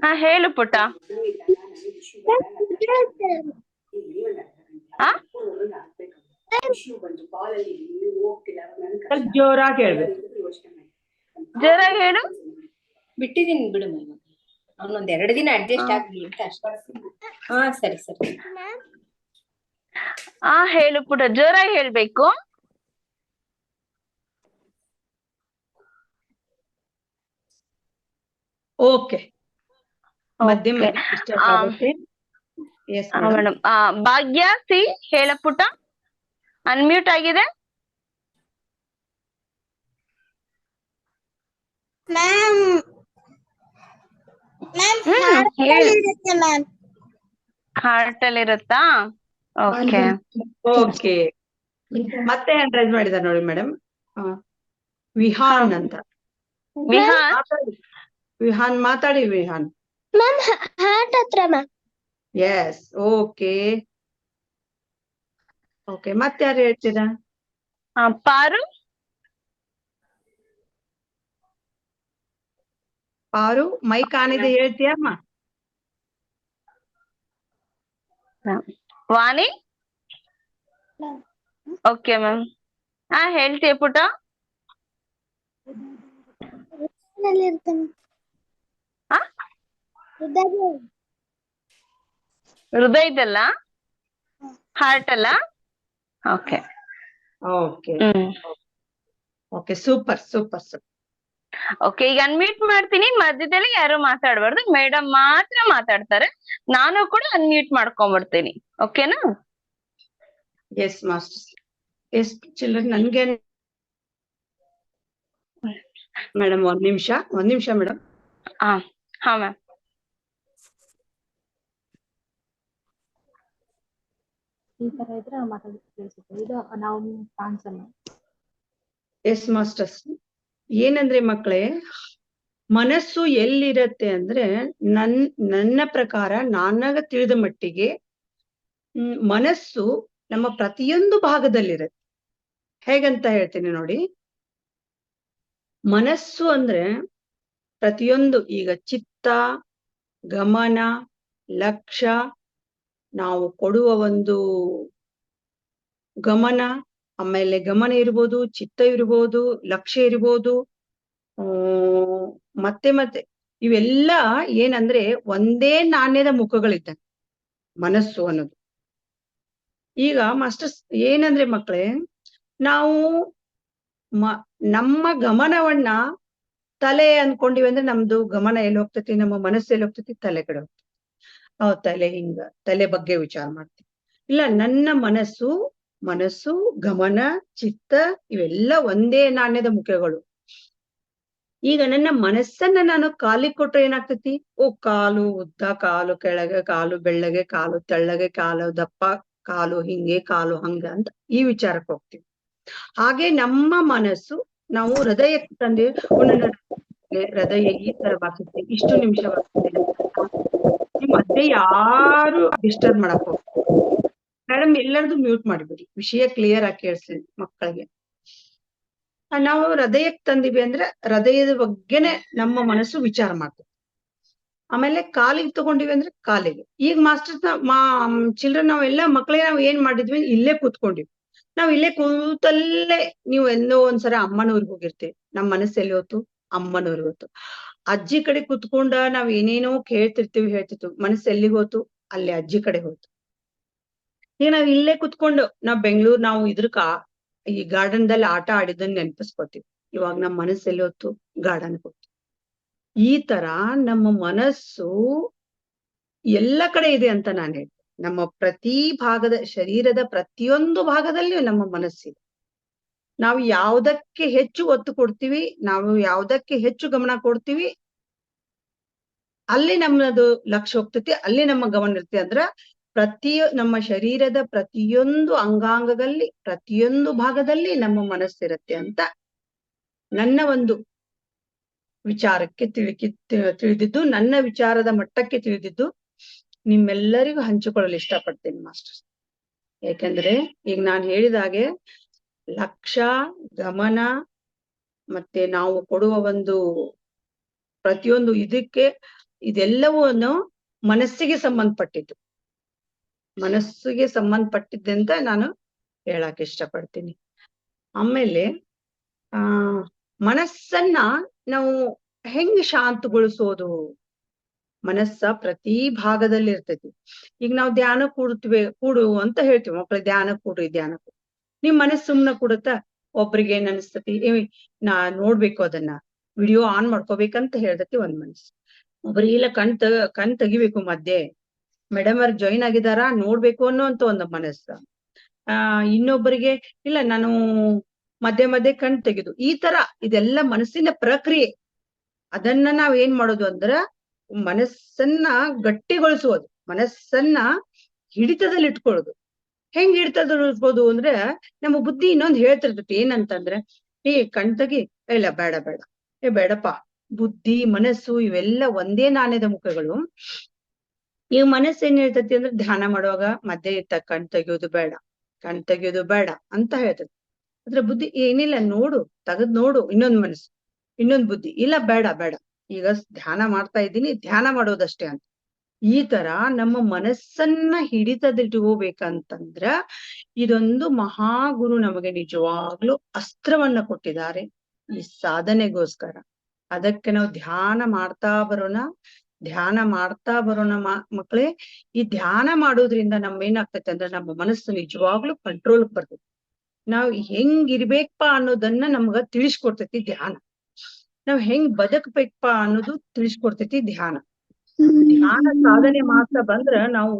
ಹಾ ಹೇಳು ಪುಟ್ಟ. ಆ ಸ್ವಲ್ಪ ಜೋರಾಗಿ ಹೇಳ್ಬೇಕು. ಜೋರಾಗಿ ಹೇಳು. ಬಿಟ್ಟಿದೀನಿ ಬಿಡು ಮಗ, ಅವನೊಂದ್ 2 ದಿನ ಅಡ್ಜಸ್ಟ್ ಆಗ್ಲಿ ಅಂತ ಅಷ್ಟೇ. ಹಾ ಸರಿ ಸರಿ. ಆ ಹೇಳು ಪುಟ್ಟ, ಜೋರಾಗಿ ಹೇಳ್ಬೇಕು. ಓಕೆ. ಮಧ್ಯೆ ಮಧ್ಯೆ ಡಿಸ್ಟರ್ಬ್ ಆಗುತ್ತೆ. Yes madam. ಭಾಗ್ಯ ಸಿ ಹೇಳ ಪುಟ್ಟ, ಅನ್ಮ್ಯೂಟ್ ಆಗಿದೆ. ಮ್ಯಾಮ್ ಹಾರ್ಟ್ ಅಲ್ಲಿ ಇರುತ್ತಾ? Okay okay. ಮತ್ತೆ ಹ್ಯಾಂಡ್ ರೈಸ್ ಮಾಡಿದಾರೆ ನೋಡಿ ಮೇಡಮ್. ವಿಹಾನ್ ಅಂತ. ವಿಹಾನ್ ವಿಹಾನ್ ಮಾತಾಡಿ. ವಿಹಾನ್ ಮ್ಯಾಮ್ ಹಾರ್ಟ್ ಹತ್ರ ಮ್ಯಾಮ್. ಎಸ್. Okay okay. ಮತ್ತೆ ಯಾರು ಹೇಳ್ತೀರಾ? ಪಾರು. ಪಾರು ಮೈಕ್ ಆನ್ ಇದೆ, ಹೇಳ್ತೀಯಮ್ಮ? ವಾಣಿ. Okay ma'am. ಹೇಳ್ತೀಯ ಪುಟ? ಹೃದಯದಲ್ಲ, ಹಾರ್ಟ್ ಅಲ್ಲ? Okay okay okay. Super super super. Okay, ಈಗ ಅನ್ಮ್ಯೂಟ್ ಮಾಡ್ತೀನಿ. ಮಧ್ಯದಲ್ಲಿ ಯಾರು ಮಾತಾಡ್ಬಾರ್ದು, ಮೇಡಮ್ ಮಾತ್ರ ಮಾತಾಡ್ತಾರೆ. ನಾನು ಕೂಡ ಅನ್ಮ್ಯೂಟ್ ಮಾಡ್ಕೊಂಡ್ಬಿಡ್ತೀನಿ. ಓಕೆನಾ? Yes master. Yes children. ನನ್ಗೆ ಮೇಡಮ್ ಒಂದ್ ನಿಮಿಷ ಮೇಡಮ್. ಹಾ ಮ್ಯಾಮ್. ಈ ತರ ಇದ್ರೆ ಮಾತಾಡಿಸುತ್ತೆ, ಇದು ನಾವು ಕಾಣಿಸಲ್ಲ. Yes masters. ಏನಂದ್ರೆ ಮಕ್ಕಳೇ, ಮನಸ್ಸು ಎಲ್ಲಿರತ್ತೆ ಅಂದ್ರೆ ನನ್ನ ಪ್ರಕಾರ, ನನಗ ತಿಳಿದ ಮಟ್ಟಿಗೆ ಮನಸ್ಸು ನಮ್ಮ ಪ್ರತಿಯೊಂದು ಭಾಗದಲ್ಲಿರತ್ತೆ. ಹೇಗಂತ ಹೇಳ್ತೀನಿ ನೋಡಿ. ಮನಸ್ಸು ಅಂದ್ರೆ ಪ್ರತಿಯೊಂದು, ಈಗ ಚಿತ್ತ, ಗಮನ, ಲಕ್ಷ್ಯ, ನಾವು ಕೊಡುವ ಒಂದು ಗಮನ, ಆಮೇಲೆ ಗಮನ ಇರ್ಬೋದು, ಚಿತ್ತ ಇರ್ಬೋದು, ಲಕ್ಷ್ಯ ಇರ್ಬೋದು, ಮತ್ತೆ ಇವೆಲ್ಲ ಏನಂದ್ರೆ ಒಂದೇ ನಾಣ್ಯದ ಮುಖಗಳಿದ್ದಂಗೆ ಮನಸ್ಸು ಅನ್ನೋದು. ಈಗ ಮಾಸ್ಟರ್ಸ್ ಏನಂದ್ರೆ ಮಕ್ಕಳೇ, ನಾವು ನಮ್ಮ ಗಮನವನ್ನ ತಲೆ ಅನ್ಕೊಂಡಿವಿ ಅಂದ್ರೆ ನಮ್ದು ಗಮನ ಎಲ್ಲಿ ಹೋಗ್ತೈತಿ, ನಮ್ಮ ಮನಸ್ಸು ಎಲ್ಲಿ ಹೋಗ್ತೈತಿ? ತಲೆ ಕಡೆ ಹೋಗ್ತೈತಿ. ತಲೆ ತಲೆ ಬಗ್ಗೆ ವಿಚಾರ ಮಾಡ್ತೀವಿ. ಇಲ್ಲ, ನನ್ನ ಮನಸ್ಸು, ಗಮನ, ಚಿತ್ತ ಇವೆಲ್ಲ ಒಂದೇ ನಾಣ್ಯದ ಮುಖಗಳು. ಈಗ ನನ್ನ ಮನಸ್ಸನ್ನ ನಾನು ಕಾಲಿಗೆ ಕೊಟ್ರೆ ಏನಾಗ್ತೈತಿ? ಕಾಲು ಉದ್ದ, ಕಾಲು ಕೆಳಗೆ, ಕಾಲು ಬೆಳ್ಳಗೆ, ಕಾಲು ತೆಳ್ಳಗೆ, ಕಾಲು ದಪ್ಪ, ಕಾಲು ಹಿಂಗೆ, ಕಾಲು ಹಂಗ ಅಂತ ಈ ವಿಚಾರಕ್ಕೆ ಹೋಗ್ತೀವಿ. ಹಾಗೆ ನಮ್ಮ ಮನಸ್ಸು ನಾವು ಹೃದಯಕ್ಕೆ ತಂದೆ, ಹೃದಯ ಈ ತರ ಬಾರಿಸುತ್ತೆ, ಇಷ್ಟು ನಿಮಿಷ ಬಾರಿಸುತ್ತೆ. ಮತ್ತೆ ಯಾರು ಡಿಸ್ಟರ್ಬ್ ಮಾಡಕ್ ಹೋಗ್ತಾರೆ ಮೇಡಮ್. ಎಲ್ಲರದು ಮ್ಯೂಟ್ ಮಾಡಿಬಿಡಿ, ವಿಷಯ ಕ್ಲಿಯರ್ ಆಗಿ ಕೇಳಿಸ್ಲಿ ಮಕ್ಕಳಿಗೆ. ನಾವು ಹೃದಯಕ್ಕೆ ತಂದಿವಿ ಅಂದ್ರೆ ಹೃದಯದ ಬಗ್ಗೆನೆ ನಮ್ಮ ಮನಸ್ಸು ವಿಚಾರ ಮಾಡ್ತದೆ. ಆಮೇಲೆ ಕಾಲಿಗೆ ತಗೊಂಡಿವಿ ಅಂದ್ರೆ ಕಾಲಿಗೆ. ಈಗ ಮಾಸ್ಟರ್ಸ್ ಚಿಲ್ಡ್ರನ್ ನಾವೆಲ್ಲ ಮಕ್ಕಳಿಗೆ ನಾವು ಏನ್ ಮಾಡಿದ್ವಿ? ಇಲ್ಲೇ ಕೂತ್ಕೊಂಡಿವಿ. ನಾವ್ ಇಲ್ಲೇ ಕೂತಲ್ಲೇ, ನೀವು ಎಲ್ಲೋ ಒಂದ್ಸಲ ಅಮ್ಮನವ್ರಿಗೆ ಹೋಗಿರ್ತೀವಿ, ನಮ್ ಮನಸ್ಸು ಎಲ್ಲಿ ಹೋತು? ಅಮ್ಮನವ್ರಿಗೆ ಹೋತು. ಅಜ್ಜಿ ಕಡೆ ಕುತ್ಕೊಂಡ ನಾವ್ ಏನೇನೋ ಹೇಳ್ತಿರ್ತೀವಿ, ಮನಸ್ಸು ಎಲ್ಲಿಗೆ ಹೋತು? ಅಲ್ಲಿ ಅಜ್ಜಿ ಕಡೆ ಹೋತು. ಈಗ ನಾವ್ ಇಲ್ಲೇ ಕುತ್ಕೊಂಡು ನಾವು ಈ ಗಾರ್ಡನ್ ದಲ್ಲಿ ಆಟ ಆಡಿದ್ದನ್ನ ನೆನಪಿಸ್ಕೊತೀವಿ. ಇವಾಗ ನಮ್ಮ ಮನಸ್ಸು ಎಲ್ಲಿ ಹೋತು? ಗಾರ್ಡನ್ ಹೋತು. ಈ ತರ ನಮ್ಮ ಮನಸ್ಸು ಎಲ್ಲ ಕಡೆ ಇದೆ ಅಂತ ನಾನು ಹೇಳ್ತೀನಿ. ನಮ್ಮ ಪ್ರತಿ ಭಾಗದ, ಶರೀರದ ಪ್ರತಿಯೊಂದು ಭಾಗದಲ್ಲಿಯೂ ನಮ್ಮ ಮನಸ್ಸಿದೆ. ನಾವು ಯಾವ್ದಕ್ಕೆ ಹೆಚ್ಚು ಒತ್ತು ಕೊಡ್ತೀವಿ, ನಾವು ಯಾವ್ದಕ್ಕೆ ಹೆಚ್ಚು ಗಮನ ಕೊಡ್ತೀವಿ, ಅಲ್ಲಿ ನಮ್ಮದು ಲಕ್ಷ್ಯ ಹೋಗ್ತೈತಿ, ಅಲ್ಲಿ ನಮ್ಮ ಗಮನ ಇರ್ತೈತಿ. ಅಂದ್ರ ನಮ್ಮ ಶರೀರದ ಪ್ರತಿಯೊಂದು ಅಂಗಾಂಗದಲ್ಲಿ, ಪ್ರತಿಯೊಂದು ಭಾಗದಲ್ಲಿ ನಮ್ಮ ಮನಸ್ಸಿರುತ್ತೆ ಅಂತ ನನ್ನ ಒಂದು ವಿಚಾರಕ್ಕೆ ತಿಳಿದಿದ್ದು, ನನ್ನ ವಿಚಾರದ ಮಟ್ಟಕ್ಕೆ ತಿಳಿದಿದ್ದು ನಿಮ್ಮೆಲ್ಲರಿಗೂ ಹಂಚಿಕೊಳ್ಳಲು ಇಷ್ಟಪಡ್ತೀನಿ ಮಾಸ್ಟರ್ಸ್. ಯಾಕಂದ್ರೆ ಈಗ ನಾನು ಹೇಳಿದಾಗೆ ಲಕ್ಷ್ಯ, ಗಮನ, ಮತ್ತೆ ನಾವು ಕೊಡುವ ಒಂದು ಪ್ರತಿಯೊಂದು ಇದಕ್ಕೆ ಇದೆಲ್ಲವನ್ನು ಮನಸ್ಸಿಗೆ ಸಂಬಂಧಪಟ್ಟಿದ್ದು. ಮನಸ್ಸಿಗೆ ಸಂಬಂಧಪಟ್ಟಿದ್ದಂತ ನಾನು ಹೇಳಕ್ ಇಷ್ಟಪಡ್ತೀನಿ. ಆಮೇಲೆ ಮನಸ್ಸನ್ನ ನಾವು ಹೆಂಗ್ ಶಾಂತಗೊಳಿಸೋದು? ಮನಸ್ಸ ಪ್ರತಿ ಭಾಗದಲ್ಲಿ ಇರ್ತೈತಿ. ಈಗ ನಾವು ಧ್ಯಾನ ಕೂಡು ಅಂತ ಹೇಳ್ತೀವಿ, ಮಕ್ಳಿಗೆ ಧ್ಯಾನ ಕೂಡ್ರಿ ಧ್ಯಾನ ಕೂಡು. ನಿಮ್ ಮನಸ್ಸು ಸುಮ್ನ ಕೂಡುತ್ತಾ? ಒಬ್ರಿಗೆ ಏನ್ ಅನಿಸ್ತತಿ, ನಾ ನೋಡ್ಬೇಕು ಅದನ್ನ, ವಿಡಿಯೋ ಆನ್ ಮಾಡ್ಕೋಬೇಕಂತ ಹೇಳ್ದತಿ ಒಂದ್ ಮನಸ್ಸು. ಒಬ್ರಿಗೆ ಇಲ್ಲ ಕಣ್ ತೆಗಿಬೇಕು ಮಧ್ಯೆ, ಮೇಡಮ್ ಅವ್ರ ಜಾಯಿನ್ ಆಗಿದಾರ ನೋಡ್ಬೇಕು ಅನ್ನೋಂತ ಒಂದು ಮನಸ್ಸು. ಇನ್ನೊಬ್ಬರಿಗೆ ಇಲ್ಲ ನಾನು ಮಧ್ಯೆ ಕಣ್ ತೆಗೆದು, ಈ ತರ ಇದೆಲ್ಲ ಮನಸ್ಸಿನ ಪ್ರಕ್ರಿಯೆ. ಅದನ್ನ ನಾವ್ ಏನ್ ಮಾಡೋದು ಅಂದ್ರ ಮನಸ್ಸನ್ನ ಗಟ್ಟಿಗೊಳಿಸೋದು, ಮನಸ್ಸನ್ನ ಹಿಡಿತದಲ್ಲಿ ಇಟ್ಕೊಳ್ಳೋದು. ಹೆಂಗ್ ಹಿಡಿತದಲ್ಲಿ ಇಟ್ಬೋದು ಅಂದ್ರೆ, ನಮ್ಮ ಬುದ್ಧಿ ಇನ್ನೊಂದ್ ಹೇಳ್ತಿರ್ತೈತಿ, ಏನಂತಂದ್ರೆ ಕಣ್ ತೆಗಿ, ಇಲ್ಲ ಬೇಡ ಬೇಡಪ್ಪ. ಬುದ್ಧಿ ಮನಸ್ಸು ಇವೆಲ್ಲ ಒಂದೇ ನಾಣ್ಯದ ಮುಖಗಳು. ಈ ಮನಸ್ಸು ಏನ್ ಹೇಳ್ತತಿ ಅಂದ್ರೆ, ಧ್ಯಾನ ಮಾಡುವಾಗ ಮಧ್ಯೆ ಇತ್ತ ಕಣ್ ತೆಗಿಯೋದು ಬೇಡ ಅಂತ ಹೇಳ್ತತಿ. ಅದ್ರ ಬುದ್ಧಿ ಏನಿಲ್ಲ, ತೆಗದ್ ನೋಡು. ಇನ್ನೊಂದ್ ಬುದ್ಧಿ ಇಲ್ಲ ಬೇಡ ಈಗ ಧ್ಯಾನ ಮಾಡ್ತಾ ಇದ್ದೀನಿ, ಧ್ಯಾನ ಮಾಡೋದಷ್ಟೇ ಅಂತ. ಈ ತರ ನಮ್ಮ ಮನಸ್ಸನ್ನ ಹಿಡಿತದಿಟ್ಕೋಬೇಕಂತಂದ್ರ ಇದೊಂದು ಮಹಾಗುರು ನಮಗೆ ನಿಜವಾಗ್ಲೂ ಅಸ್ತ್ರವನ್ನ ಕೊಟ್ಟಿದ್ದಾರೆ ಈ ಸಾಧನೆಗೋಸ್ಕರ. ಅದಕ್ಕೆ ನಾವು ಧ್ಯಾನ ಮಾಡ್ತಾ ಬರೋಣ ಮಕ್ಕಳೇ. ಈ ಧ್ಯಾನ ಮಾಡೋದ್ರಿಂದ ಏನಾಗ್ತೈತೆ ಅಂದ್ರೆ, ನಮ್ಮ ಮನಸ್ಸು ನಿಜವಾಗ್ಲೂ ಕಂಟ್ರೋಲ್ ಬರ್ತೈತಿ. ನಾವ್ ಹೆಂಗಿರ್ಬೇಕಪ್ಪ ಅನ್ನೋದನ್ನ ನಮ್ಗ ತಿಳಿಸ್ಕೊಡ್ತೈತಿ ಧ್ಯಾನ. ನಾವ್ ಹೆಂಗ್ ಬದುಕ್ಬೇಕಪ್ಪ ಅನ್ನೋದು ತಿಳಿಸ್ಕೊಡ್ತೈತಿ ಧ್ಯಾನ. ಧ್ಯಾನ ಸಾಧನೆ ಮಾಡ್ತಾ ಬಂದ್ರ ನಾವು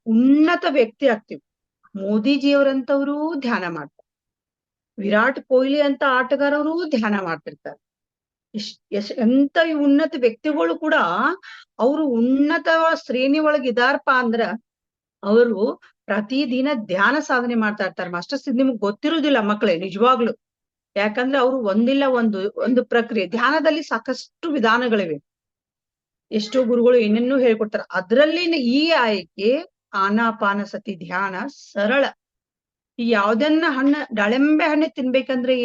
ಉನ್ನತ ವ್ಯಕ್ತಿ ಆಗ್ತೀವಿ. ಮೋದಿಜಿಯವರಂತವ್ರು ಧ್ಯಾನ ಮಾಡ್ತಾರೆ, ವಿರಾಟ್ ಕೊಹ್ಲಿ ಅಂತ ಆಟಗಾರರು ಧ್ಯಾನ ಮಾಡ್ತಿರ್ತಾರೆ. ಎಂತ ಉನ್ನತ ವ್ಯಕ್ತಿಗಳು ಕೂಡ ಅವರು ಉನ್ನತ ಶ್ರೇಣಿ ಒಳಗ್ ಇದಾರಪ್ಪ ಅಂದ್ರ ಅವರು ಪ್ರತಿದಿನ ಧ್ಯಾನ ಸಾಧನೆ ಮಾಡ್ತಾ ಇರ್ತಾರೆ. ಮಾಸ್ಟರ್ಸ್, ನಿಮ್ಗೆ ಗೊತ್ತಿರುವುದಿಲ್ಲ ಮಕ್ಕಳೇ ನಿಜವಾಗ್ಲು. ಯಾಕಂದ್ರೆ ಅವರು ಒಂದಿಲ್ಲ ಒಂದು ಪ್ರಕ್ರಿಯೆ. ಧ್ಯಾನದಲ್ಲಿ ಸಾಕಷ್ಟು ವಿಧಾನಗಳಿವೆ, ಎಷ್ಟೋ ಗುರುಗಳು ಏನೇನೋ ಹೇಳ್ಕೊಡ್ತಾರೆ. ಅದ್ರಲ್ಲಿ ಈ ಆಯ್ಕೆ ಆನಾಪಾನಸತಿ ಧ್ಯಾನ ಸರಳ. ಈ ಯಾವ್ದನ್ನ ದಾಳಿಂಬೆ ಹಣ್ಣೆ ತಿನ್ಬೇಕಂದ್ರೆ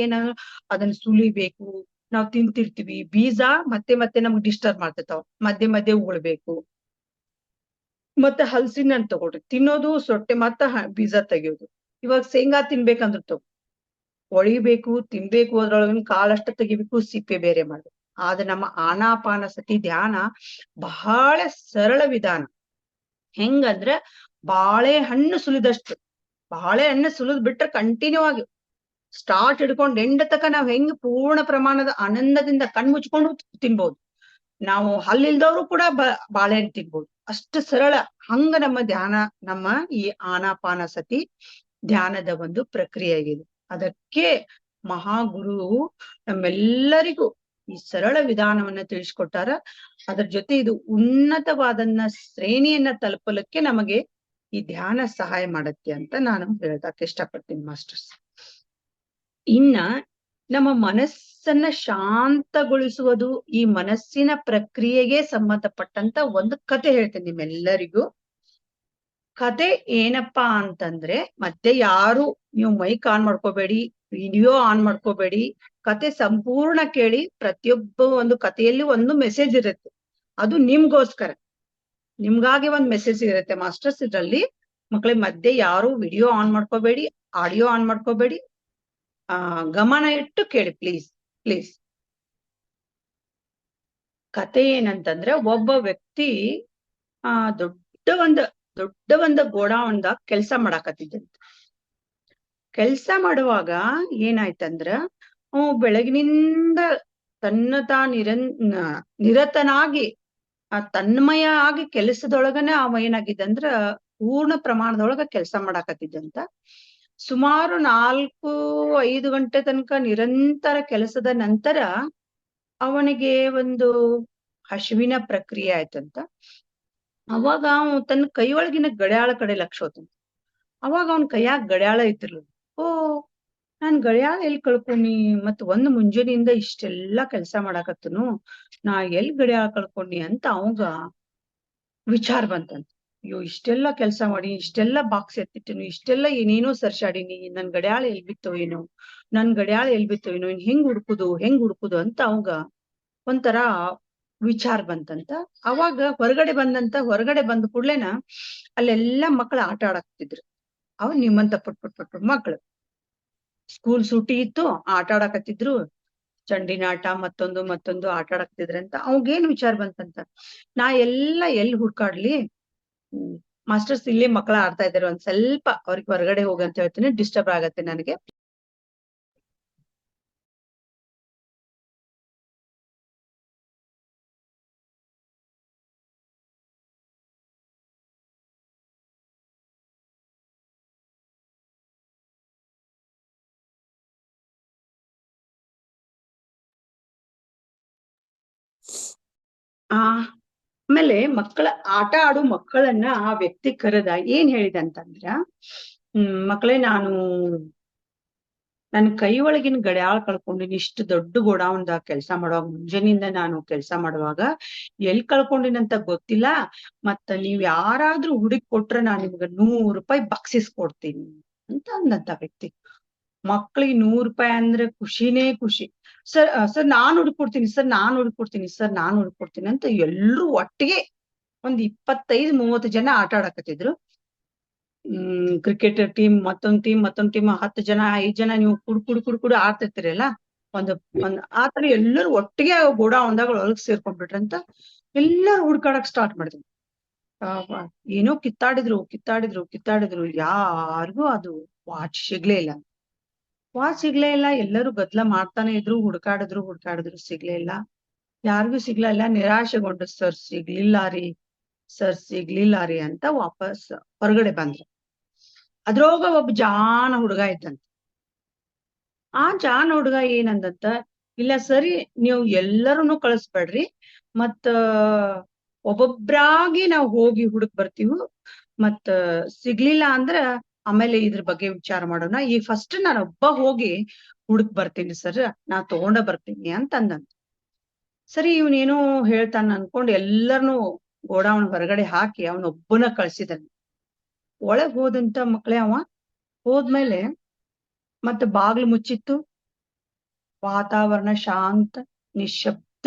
ಅದನ್ನ ಸುಲಿಬೇಕು. ನಾವ್ ತಿಂತಿರ್ತೀವಿ, ಬೀಜ ಮತ್ತೆ ನಮ್ಗೆ ಡಿಸ್ಟರ್ಬ್ ಮಾಡ್ತಿರ್ತಾವ, ಮಧ್ಯೆ ಉಗುಳ್ಬೇಕು. ಮತ್ತೆ ಹಲಸಿನ ಹಣ್ಣು ತಗೊಳ್ರಿ, ತಿನ್ನೋದು ಸೊಟ್ಟೆ ಬೀಜ ತೆಗಿಯೋದು. ಇವಾಗ ಶೇಂಗಾ ತಿನ್ಬೇಕಂದ್ರ ಒಳಿಬೇಕು, ತಿನ್ಬೇಕು, ಅದ್ರೊಳಗಿನ ಕಾಳಷ್ಟ ತೆಗಿಬೇಕು, ಸಿಪ್ಪೆ ಬೇರೆ ಮಾಡ್ಬೇಕು. ಆದ್ರೆ ನಮ್ಮ ಆನಾಪಾನಸತಿ ಧ್ಯಾನ ಬಹಳ ಸರಳ ವಿಧಾನ. ಹೆಂಗಂದ್ರೆ ಬಾಳೆಹಣ್ಣು ಸುಲಿದ್ ಬಿಟ್ರೆ ಕಂಟಿನ್ಯೂ ಆಗಿ ಸ್ಟಾರ್ಟ್ ಹಿಡ್ಕೊಂಡು ಎಂಡ್ ತಕ ನಾವ್ ಹೆಂಗ್ ಪೂರ್ಣ ಪ್ರಮಾಣದ ಆನಂದದಿಂದ ಕಣ್ಮುಚ್ಕೊಂಡು ತಿನ್ಬಹುದು. ನಾವು ಹಲ್ಲಿಲ್ದವ್ರು ಕೂಡ ಬಾಳೆಹಣ್ಣು ತಿನ್ಬಹುದು, ಅಷ್ಟು ಸರಳ. ಹಂಗ ನಮ್ಮ ಈ ಆನಾಪಾನಸತಿ ಧ್ಯಾನದ ಒಂದು ಪ್ರಕ್ರಿಯೆ ಆಗಿದೆ. ಅದಕ್ಕೆ ಮಹಾಗುರು ನಮ್ಮೆಲ್ಲರಿಗೂ ಈ ಸರಳ ವಿಧಾನವನ್ನ ತಿಳಿಸ್ಕೊಟ್ಟಾರ. ಅದ್ರ ಜೊತೆ ಇದು ಉನ್ನತವಾದನ್ನ ಶ್ರೇಣಿಯನ್ನ ತಲುಪಲಿಕ್ಕೆ ನಮಗೆ ಈ ಧ್ಯಾನ ಸಹಾಯ ಮಾಡತ್ತೆ ಅಂತ ನಾನು ಹೇಳಕ್ ಇಷ್ಟಪಡ್ತೀನಿ ಮಾಸ್ಟರ್ಸ್. ಇನ್ನ ನಮ್ಮ ಮನಸ್ಸನ್ನ ಶಾಂತಗೊಳಿಸುವುದು, ಈ ಮನಸ್ಸಿನ ಪ್ರಕ್ರಿಯೆಗೆ ಸಂಬಂಧಪಟ್ಟಂತ ಒಂದು ಕತೆ ಹೇಳ್ತೇನೆ ನಿಮ್ಮೆಲ್ಲರಿಗೂ. ಕತೆ ಏನಪ್ಪಾ ಅಂತಂದ್ರೆ, ಮತ್ತೆ ಯಾರು ನೀವು ಮೈಕ್ ಆನ್ ಮಾಡ್ಕೋಬೇಡಿ, ವಿಡಿಯೋ ಆನ್ ಮಾಡ್ಕೋಬೇಡಿ, ಕತೆ ಸಂಪೂರ್ಣ ಕೇಳಿ. ಪ್ರತಿಯೊಬ್ಬ ಒಂದು ಕಥೆಯಲ್ಲಿ ಒಂದು ಮೆಸೇಜ್ ಇರುತ್ತೆ, ಅದು ನಿಮ್ಗೋಸ್ಕರ, ನಿಮ್ಗಾಗಿ ಒಂದು ಮೆಸೇಜ್ ಇರುತ್ತೆ ಮಾಸ್ಟರ್ಸ್. ಇದ್ರಲ್ಲಿ ಮಕ್ಕಳಿಗೆ ಮಧ್ಯೆ ಯಾರು ವಿಡಿಯೋ ಆನ್ ಮಾಡ್ಕೋಬೇಡಿ, ಆಡಿಯೋ ಆನ್ ಮಾಡ್ಕೋಬೇಡಿ, ಗಮನ ಇಟ್ಟು ಕೇಳಿ ಪ್ಲೀಸ್. ಕತೆ ಏನಂತಂದ್ರೆ, ಒಬ್ಬ ವ್ಯಕ್ತಿ ದೊಡ್ಡ ಒಂದು ಗೋಡಾವನ್ದಾಗ ಕೆಲ್ಸ ಮಾಡಾಕತ್ತಿದ್ದಂತ. ಕೆಲ್ಸ ಮಾಡುವಾಗ ಏನಾಯ್ತಂದ್ರ, ಬೆಳಗಿನಿಂದ ನಿರತನಾಗಿ ತನ್ಮಯ ಆಗಿ ಕೆಲಸದೊಳಗನೆ ಏನಾಗಿದ್ದಂದ್ರ ಪೂರ್ಣ ಪ್ರಮಾಣದೊಳಗ ಕೆಲಸ ಮಾಡಾಕತ್ತಿದ್ದಂತ. ಸುಮಾರು 4-5 ಗಂಟೆ ತನಕ ನಿರಂತರ ಕೆಲಸದ ನಂತರ ಅವನಿಗೆ ಒಂದು ಹಸಿವಿನ ಪ್ರಕ್ರಿಯೆ ಆಯ್ತಂತ. ಅವಾಗ ತನ್ನ ಕೈ ಒಳಗಿನ ಗಡಿಯಾಳ ಕಡೆ ಲಕ್ಷ್ಯ ಹೋತಂತ. ಅವಾಗ ಅವನ್ ಕೈಯಾಗ ಗಡಿಯಾಳ ಇತ್ತಿರ್ಲಿಲ್ಲ. ನಾನ್ ಗಡಿಯಾಳ ಎಲ್ಲಿ ಕಳ್ಕೊಂಡಿ, ಮತ್ ಮುಂಜಾನೆಯಿಂದ ಇಷ್ಟೆಲ್ಲಾ ಕೆಲ್ಸ ಮಾಡಾಕತ್ತನು, ನಾ ಎಲ್ಲಿ ಗಡಿಯಾಳ ಕಳ್ಕೊಂಡಿ ಅಂತ ಅವಂಗ ವಿಚಾರ ಬಂತಂತ. ಅಯ್ಯೋ ಇಷ್ಟೆಲ್ಲ ಕೆಲಸ ಮಾಡಿ, ಇಷ್ಟೆಲ್ಲ ಬಾಕ್ಸ್ ಎತ್ತಿಟ್ಟಿನಿ, ಇಷ್ಟೆಲ್ಲ ಏನೇನೋ ಸರ್ಸಾಡಿನಿ, ನನ್ ಗಡಿಯಾಳ ಎಲ್ ಬಿತ್ತೋ ಏನೋ, ನನ್ ಗಡಿಯಾಳ ಎಲ್ ಬಿತ್ತೋ ಏನೋ, ಇನ್ ಹೆಂಗ್ ಹುಡುಕುದು ಅಂತ ಅವಂಗ ಒಂಥರ ವಿಚಾರ ಬಂತಂತ. ಅವಾಗ ಹೊರಗಡೆ ಬಂದ ಕೂಡ್ಲೇನ ಅಲ್ಲೆಲ್ಲಾ ಮಕ್ಳು ಆಟ ಆಡಾಕ್ತಿದ್ರು. ಅವ್ ನಿಮ್ಮಂತ ಪುಟ್ ಮಕ್ಳು ಸ್ಕೂಲ್ ಸೂಟಿ ಇತ್ತು, ಆಟ ಆಡಾಕತ್ತಿದ್ರು, ಚಂಡಿನ ಆಟ ಮತ್ತೊಂದು ಆಟ ಆಡಾಕ್ತಿದ್ರಂತ. ಅವಂಗೇನ್ ವಿಚಾರ ಬಂತಂತ, ನಾ ಎಲ್ಲಿ ಹುಡ್ಕಾಡ್ಲಿ, ಮಾಸ್ಟರ್ಸ್ ಇಲ್ಲಿ ಮಕ್ಳ ಆಡ್ತಾ ಇದಾರೆ, ಒಂದ್ ಸ್ವಲ್ಪ ಅವ್ರಿಗೆ ಹೊರಗಡೆ ಹೋಗಂತ ಹೇಳ್ತೀನಿ, ಡಿಸ್ಟರ್ಬ್ ಆಗತ್ತೆ ನನಗೆ. ಆಮೇಲೆ ಆಟ ಆಡು ಮಕ್ಕಳನ್ನ ಆ ವ್ಯಕ್ತಿ ಕರೆದ ಏನ್ ಹೇಳಿದ ಅಂತಂದ್ರ, ಮಕ್ಕಳೇ, ನನ್ ಕೈ ಒಳಗಿನ ಗಡಿಯಾಳ ಕಳ್ಕೊಂಡಿನಿ. ಇಷ್ಟು ದೊಡ್ಡ ಗೋಡಾವನ್ದಾಗ ಕೆಲಸ ಮಾಡುವಾಗ, ಮುಂಜಾನಿಂದ ನಾನು ಕೆಲಸ ಮಾಡುವಾಗ ಎಲ್ ಕಳ್ಕೊಂಡಿನಂತ ಗೊತ್ತಿಲ್ಲ. ಮತ್ತ ನೀವ್ ಯಾರಾದ್ರೂ ಹುಡುಕ್ ಕೊಟ್ರ ನಾನ್ ನಿಮ್ಗ 100 ರೂಪಾಯಿ ಬಕ್ಷಿಸ್ ಕೊಡ್ತೀನಿ ಅಂತ ಅಂದಂತ ವ್ಯಕ್ತಿ. ಮಕ್ಳಿಗೆ 100 ರೂಪಾಯಿ ಅಂದ್ರೆ ಖುಷಿನೇ ಖುಷಿ. ಸರ್ ನಾನ್ ಹುಡುಕೊಡ್ತೀನಿ ಅಂತ ಎಲ್ರು ಒಟ್ಟಿಗೆ ಒಂದ್ 25-30 ಜನ ಆಟ ಆಡಕತ್ತಿದ್ರು. ಕ್ರಿಕೆಟ್ ಟೀಮ್ ಮತ್ತೊಂದ್ ಟೀಮ್ 10 ಜನ 5 ಜನ ನೀವು ಕುಡು ಆಡ್ತಿರ್ತೀರಲ್ಲ, ಒಂದ್ ಆತರ ಎಲ್ಲರೂ ಒಟ್ಟಿಗೆ ಗೋಡಾವನ್ದಾಗ ಒಳಗ್ ಸೇರ್ಕೊಂಡ್ಬಿಟ್ರಂತ. ಎಲ್ಲಾರು ಹುಡ್ಕಾಡಕ್ ಸ್ಟಾರ್ಟ್ ಮಾಡಿದ್ರು. ಏನೋ ಕಿತ್ತಾಡಿದ್ರು, ಯಾರಿಗೂ ಅದು ವಾಚ್ ಸಿಗ್ಲೇ ಇಲ್ಲ. ಎಲ್ಲರೂ ಗದ್ಲ ಮಾಡ್ತಾನೆ ಇದ್ರು, ಹುಡ್ಕಾಡಿದ್ರು ಸಿಗ್ಲೇ ಇಲ್ಲ. ಯಾರಿಗೂ ಸಿಗ್ಲಿಲ್ಲ. ನಿರಾಶೆಗೊಂಡು ಸರ್ ಸಿಗ್ಲಿಲ್ಲ ರೀ ಅಂತ ವಾಪಸ್ ಹೊರಗಡೆ ಬಂದ್ರು. ಅದ್ರೋಗ ಒಬ್ಬ ಜಾಣ ಹುಡುಗ ಇದ್ದಂತ. ಆ ಜಾಣ ಹುಡುಗ ಏನಂದಂತ, ಇಲ್ಲ ಸರಿ, ನೀವು ಎಲ್ಲರನ್ನು ಕಳಿಸ್ಬೇಡ್ರಿ, ಮತ್ತ ಒಬ್ಬೊಬ್ರಾಗಿ ನಾವ್ ಹೋಗಿ ಹುಡುಕ್ ಬರ್ತೀವಿ, ಮತ್ತ ಸಿಗ್ಲಿಲ್ಲ ಅಂದ್ರ ಆಮೇಲೆ ಇದ್ರ ಬಗ್ಗೆ ವಿಚಾರ ಮಾಡೋಣ. ಈ ಫಸ್ಟ್ ನಾನು ಒಬ್ಬ ಹೋಗಿ ಹುಡುಕ್ ಬರ್ತೀನಿ ಸರ್, ನಾ ತಗೊಂಡ ಬರ್ತೀನಿ ಅಂತ ಅಂದಂತ. ಸರಿ, ಇವನೇನೋ ಹೇಳ್ತಾನ ಅನ್ಕೊಂಡ್ ಎಲ್ಲರನು ಗೋಡಾವನ್ ಹೊರಗಡೆ ಹಾಕಿ ಅವನೊಬ್ಬನ ಕಳ್ಸಿದಾನೆ. ಒಳಗ್ ಹೋದಂತ ಮಕ್ಳೇ, ಅವ ಹೋದ್ಮೇಲೆ ಮತ್ತೆ ಬಾಗ್ಲು ಮುಚ್ಚಿತ್ತು. ವಾತಾವರಣ ಶಾಂತ, ನಿಶ್ಶಬ್ದ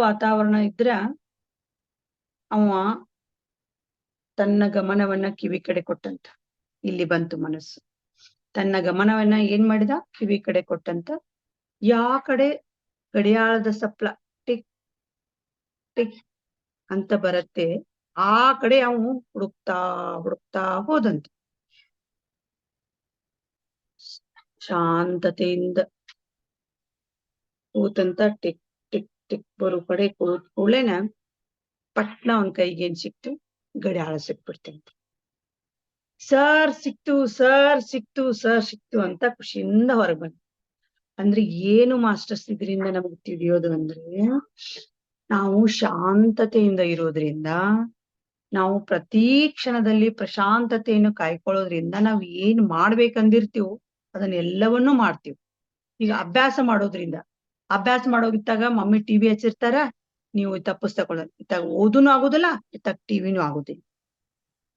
ವಾತಾವರಣ ಇದ್ರ ಅವ ತನ್ನ ಗಮನವನ್ನ ಕಿವಿ ಕಡೆ ಕೊಟ್ಟಂತ. ಇಲ್ಲಿ ಬಂತು ಮನಸ್ಸು. ತನ್ನ ಗಮನವನ್ನ ಏನ್ ಮಾಡಿದ, ಕಿವಿ ಕಡೆ ಕೊಟ್ಟಂತ. ಯಾ ಕಡೆ ಗಡಿಯಾಳದ ಸಪ್ಲ ಟಿಕ್ ಟಿಕ್ ಅಂತ ಬರತ್ತೆ, ಆ ಕಡೆ ಅವನು ಹುಡುಕ್ತಾ ಹೋದಂತ. ಶಾಂತತೆಯಿಂದ ಕೂತಂತ. ಟಿಕ್ ಟಿಕ್ ಟಿಕ್ ಬರೋ ಕಡೆ ಕೂಡ್ಲೇನ ಪಟ್ನ ಅವನ್ ಕೈಗೇನ್ ಸಿಕ್ತು, ಗಡಿಯಾಳ ಸಿಕ್ಬಿಡ್ತಂತ. ಸರ್ ಸಿಕ್ತು ಅಂತ ಖುಷಿಯಿಂದ ಹೊರಗ್ ಬಂದ. ಅಂದ್ರೆ ಏನು ಮಾಸ್ಟರ್ಸ್ ಇದರಿಂದ ನಮಗ್ ತಿಳಿಯೋದು ಅಂದ್ರೆ, ನಾವು ಶಾಂತತೆಯಿಂದ ಇರೋದ್ರಿಂದ, ನಾವು ಪ್ರತಿ ಕ್ಷಣದಲ್ಲಿ ಪ್ರಶಾಂತತೆಯನ್ನು ಕಾಯ್ಕೊಳ್ಳೋದ್ರಿಂದ ನಾವ್ ಏನ್ ಮಾಡ್ಬೇಕಂದಿರ್ತೀವೋ ಅದನ್ನೆಲ್ಲವನ್ನೂ ಮಾಡ್ತೀವಿ. ಈಗ ಅಭ್ಯಾಸ ಮಾಡೋಗಿತ್ತಾಗ ಮಮ್ಮಿ ಟಿವಿ ಹಚ್ಚಿರ್ತಾರ, ನೀವು ಇತ್ತಾಗ ಪುಸ್ತಕ ತಗೊಳ್ಳೋದು, ಇತ್ತಾಗ ಓದುನು ಆಗುದಿಲ್ಲ, ಇತ್ತಾಗ ಟಿವಿನೂ ಆಗುದಿಲ್ಲ.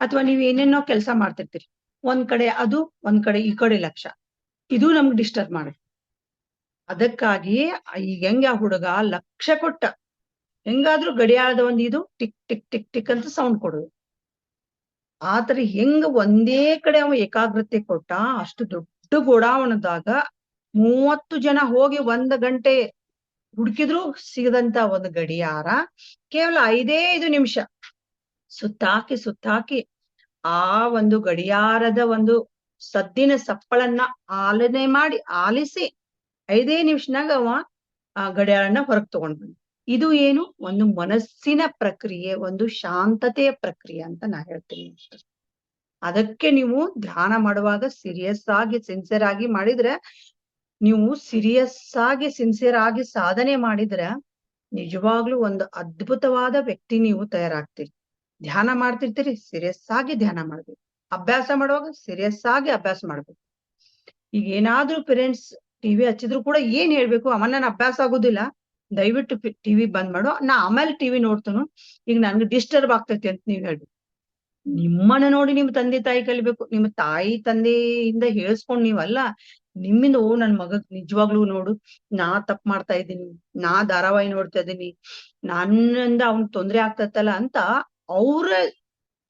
ಅಥವಾ ನೀವ್ ಏನೇನೋ ಕೆಲಸ ಮಾಡ್ತಿರ್ತೀರಿ, ಒಂದ್ ಕಡೆ ಅದು, ಒಂದ್ ಕಡೆ ಈ ಕಡೆ ಲಕ್ಷ್ಯ, ಇದು ನಮ್ಗೆ ಡಿಸ್ಟರ್ಬ್ ಮಾಡುತ್ತೆ. ಅದಕ್ಕಾಗಿ ಈಗ ಹೆಂಗ ಆ ಹುಡುಗ ಲಕ್ಷ್ಯ ಕೊಟ್ಟ, ಹೆಂಗಾದ್ರೂ ಗಡಿಯಾಳದ ಒಂದ್ ಇದು ಟಿಕ್ ಟಿಕ್ ಟಿಕ್ ಟಿಕ್ ಅಂತ ಸೌಂಡ್ ಕೊಡೋದು. ಆತರ ಹೆಂಗ ಒಂದೇ ಕಡೆ ಅವ ಏಕಾಗ್ರತೆ ಕೊಟ್ಟ, ಅಷ್ಟು ದೊಡ್ಡ ಗೋಡಾವಣದಾಗ 30 ಜನ ಹೋಗಿ 1 ಗಂಟೆ ಹುಡುಕಿದ್ರು ಸಿಗದಂತ ಒಂದು ಗಡಿಯಾರ ಕೇವಲ 5 ನಿಮಿಷ ಸುತ್ತಾಕಿ ಆ ಒಂದು ಗಡಿಯಾರದ ಒಂದು ಸದ್ದಿನ ಸಪ್ಪಳನ್ನ ಆಲಿಸಿ 5 ನಿಮಿಷನಾಗ ಅವ ಆ ಗಡಿಯಾರನ ಹೊರಗ್ ತಗೊಂಡ್ ಬಂದ. ಇದು ಏನು, ಒಂದು ಮನಸ್ಸಿನ ಪ್ರಕ್ರಿಯೆ, ಒಂದು ಶಾಂತತೆಯ ಪ್ರಕ್ರಿಯೆ ಅಂತ ನಾ ಹೇಳ್ತೀನಿ. ಅದಕ್ಕೆ ನೀವು ಧ್ಯಾನ ಮಾಡುವಾಗ ಸಿನ್ಸಿಯರ್ ಆಗಿ ಮಾಡಿದ್ರೆ, ನೀವು ಸಿನ್ಸಿಯರ್ ಆಗಿ ಸಾಧನೆ ಮಾಡಿದ್ರೆ ನಿಜವಾಗ್ಲೂ ಒಂದು ಅದ್ಭುತವಾದ ವ್ಯಕ್ತಿ ನೀವು ತಯಾರಾಗ್ತೀರಿ. ಧ್ಯಾನ ಮಾಡ್ತಿರ್ತೀರಿ, ಸೀರಿಯಸ್ ಆಗಿ ಧ್ಯಾನ ಮಾಡ್ಬೇಕು. ಅಭ್ಯಾಸ ಮಾಡುವಾಗ ಸೀರಿಯಸ್ ಆಗಿ ಅಭ್ಯಾಸ ಮಾಡ್ಬೇಕು. ಈಗ ಏನಾದ್ರೂ ಪೇರೆಂಟ್ಸ್ ಟಿವಿ ಹಚ್ಚಿದ್ರು ಕೂಡ ಏನ್ ಹೇಳ್ಬೇಕು, ಅವನ ಅಭ್ಯಾಸ ಆಗುದಿಲ್ಲ, ದಯವಿಟ್ಟು ಟಿವಿ ಬಂದ್ ಮಾಡು, ನಾ ಆಮೇಲೆ ಟಿವಿ ನೋಡ್ತಾನು, ಈಗ ನನ್ಗೆ ಡಿಸ್ಟರ್ಬ್ ಆಗ್ತೈತಿ ಅಂತ ನೀವ್ ಹೇಳ್ಬೇಕು. ನಿಮ್ಮನ್ನ ನೋಡಿ ನಿಮ್ ತಂದೆ ತಾಯಿ ಕಲಿಬೇಕು. ನಿಮ್ಮ ತಾಯಿ ತಂದೆಯಿಂದ ಹೇಳ್ಸ್ಕೊಂಡ್ ನೀವಲ್ಲ, ನಿಮ್ಮಿಂದ ಓ ನನ್ ಮಗಗ್ ನಿಜವಾಗ್ಲೂ ನೋಡು, ನಾ ತಪ್ಪು ಮಾಡ್ತಾ ಇದ್ದೀನಿ, ನಾ ಧಾರಾವಾಹಿ ನೋಡ್ತಾ ಇದ್ದೀನಿ, ನನ್ನಿಂದ ಅವ್ನ್ ತೊಂದ್ರೆ ಆಗ್ತೈತಲ್ಲ ಅಂತ ಅವ್ರ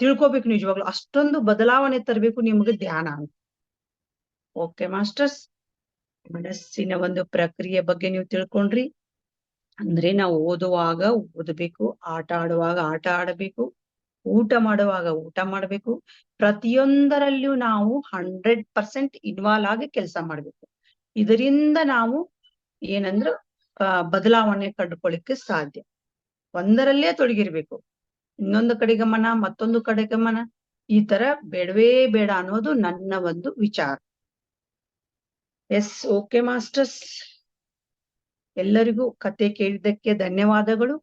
ತಿಳ್ಕೊಬೇಕು. ನಿಜವಾಗ್ಲು ಅಷ್ಟೊಂದು ಬದಲಾವಣೆ ತರಬೇಕು ನಿಮ್ಗೆ ಧ್ಯಾನ ಅಂತ. ಓಕೆ ಮಾಸ್ಟರ್ಸ್, ಮನಸ್ಸಿನ ಒಂದು ಪ್ರಕ್ರಿಯೆ ಬಗ್ಗೆ ನೀವು ತಿಳ್ಕೊಂಡ್ರಿ. ಅಂದ್ರೆ ನಾವು ಓದುವಾಗ ಓದಬೇಕು, ಆಟ ಆಡುವಾಗ ಆಟ ಆಡಬೇಕು, ಊಟ ಮಾಡುವಾಗ ಊಟ ಮಾಡ್ಬೇಕು. ಪ್ರತಿಯೊಂದರಲ್ಲಿಯೂ ನಾವು 100% ಇನ್ವಾಲ್ವ್ ಆಗಿ ಕೆಲಸ ಮಾಡ್ಬೇಕು. ಇದರಿಂದ ನಾವು ಏನಂದ್ರೆ ಬದಲಾವಣೆ ಕಂಡುಕೊಳ್ಳಿಕ್ಕೆ ಸಾಧ್ಯ. ಒಂದರಲ್ಲೇ ತೊಡಗಿರ್ಬೇಕು, ಇನ್ನೊಂದು ಕಡೆ ಗಮನ, ಮತ್ತೊಂದು ಕಡೆ ಗಮನ, ಈ ತರ ಬೇಡವೇ ಬೇಡ ಅನ್ನೋದು ನನ್ನ ಒಂದು ವಿಚಾರ. ಎಸ್, ಓಕೆ ಮಾಸ್ಟರ್ಸ್, ಎಲ್ಲರಿಗೂ ಕತೆ ಕೇಳಿದ್ದಕ್ಕೆ ಧನ್ಯವಾದಗಳು.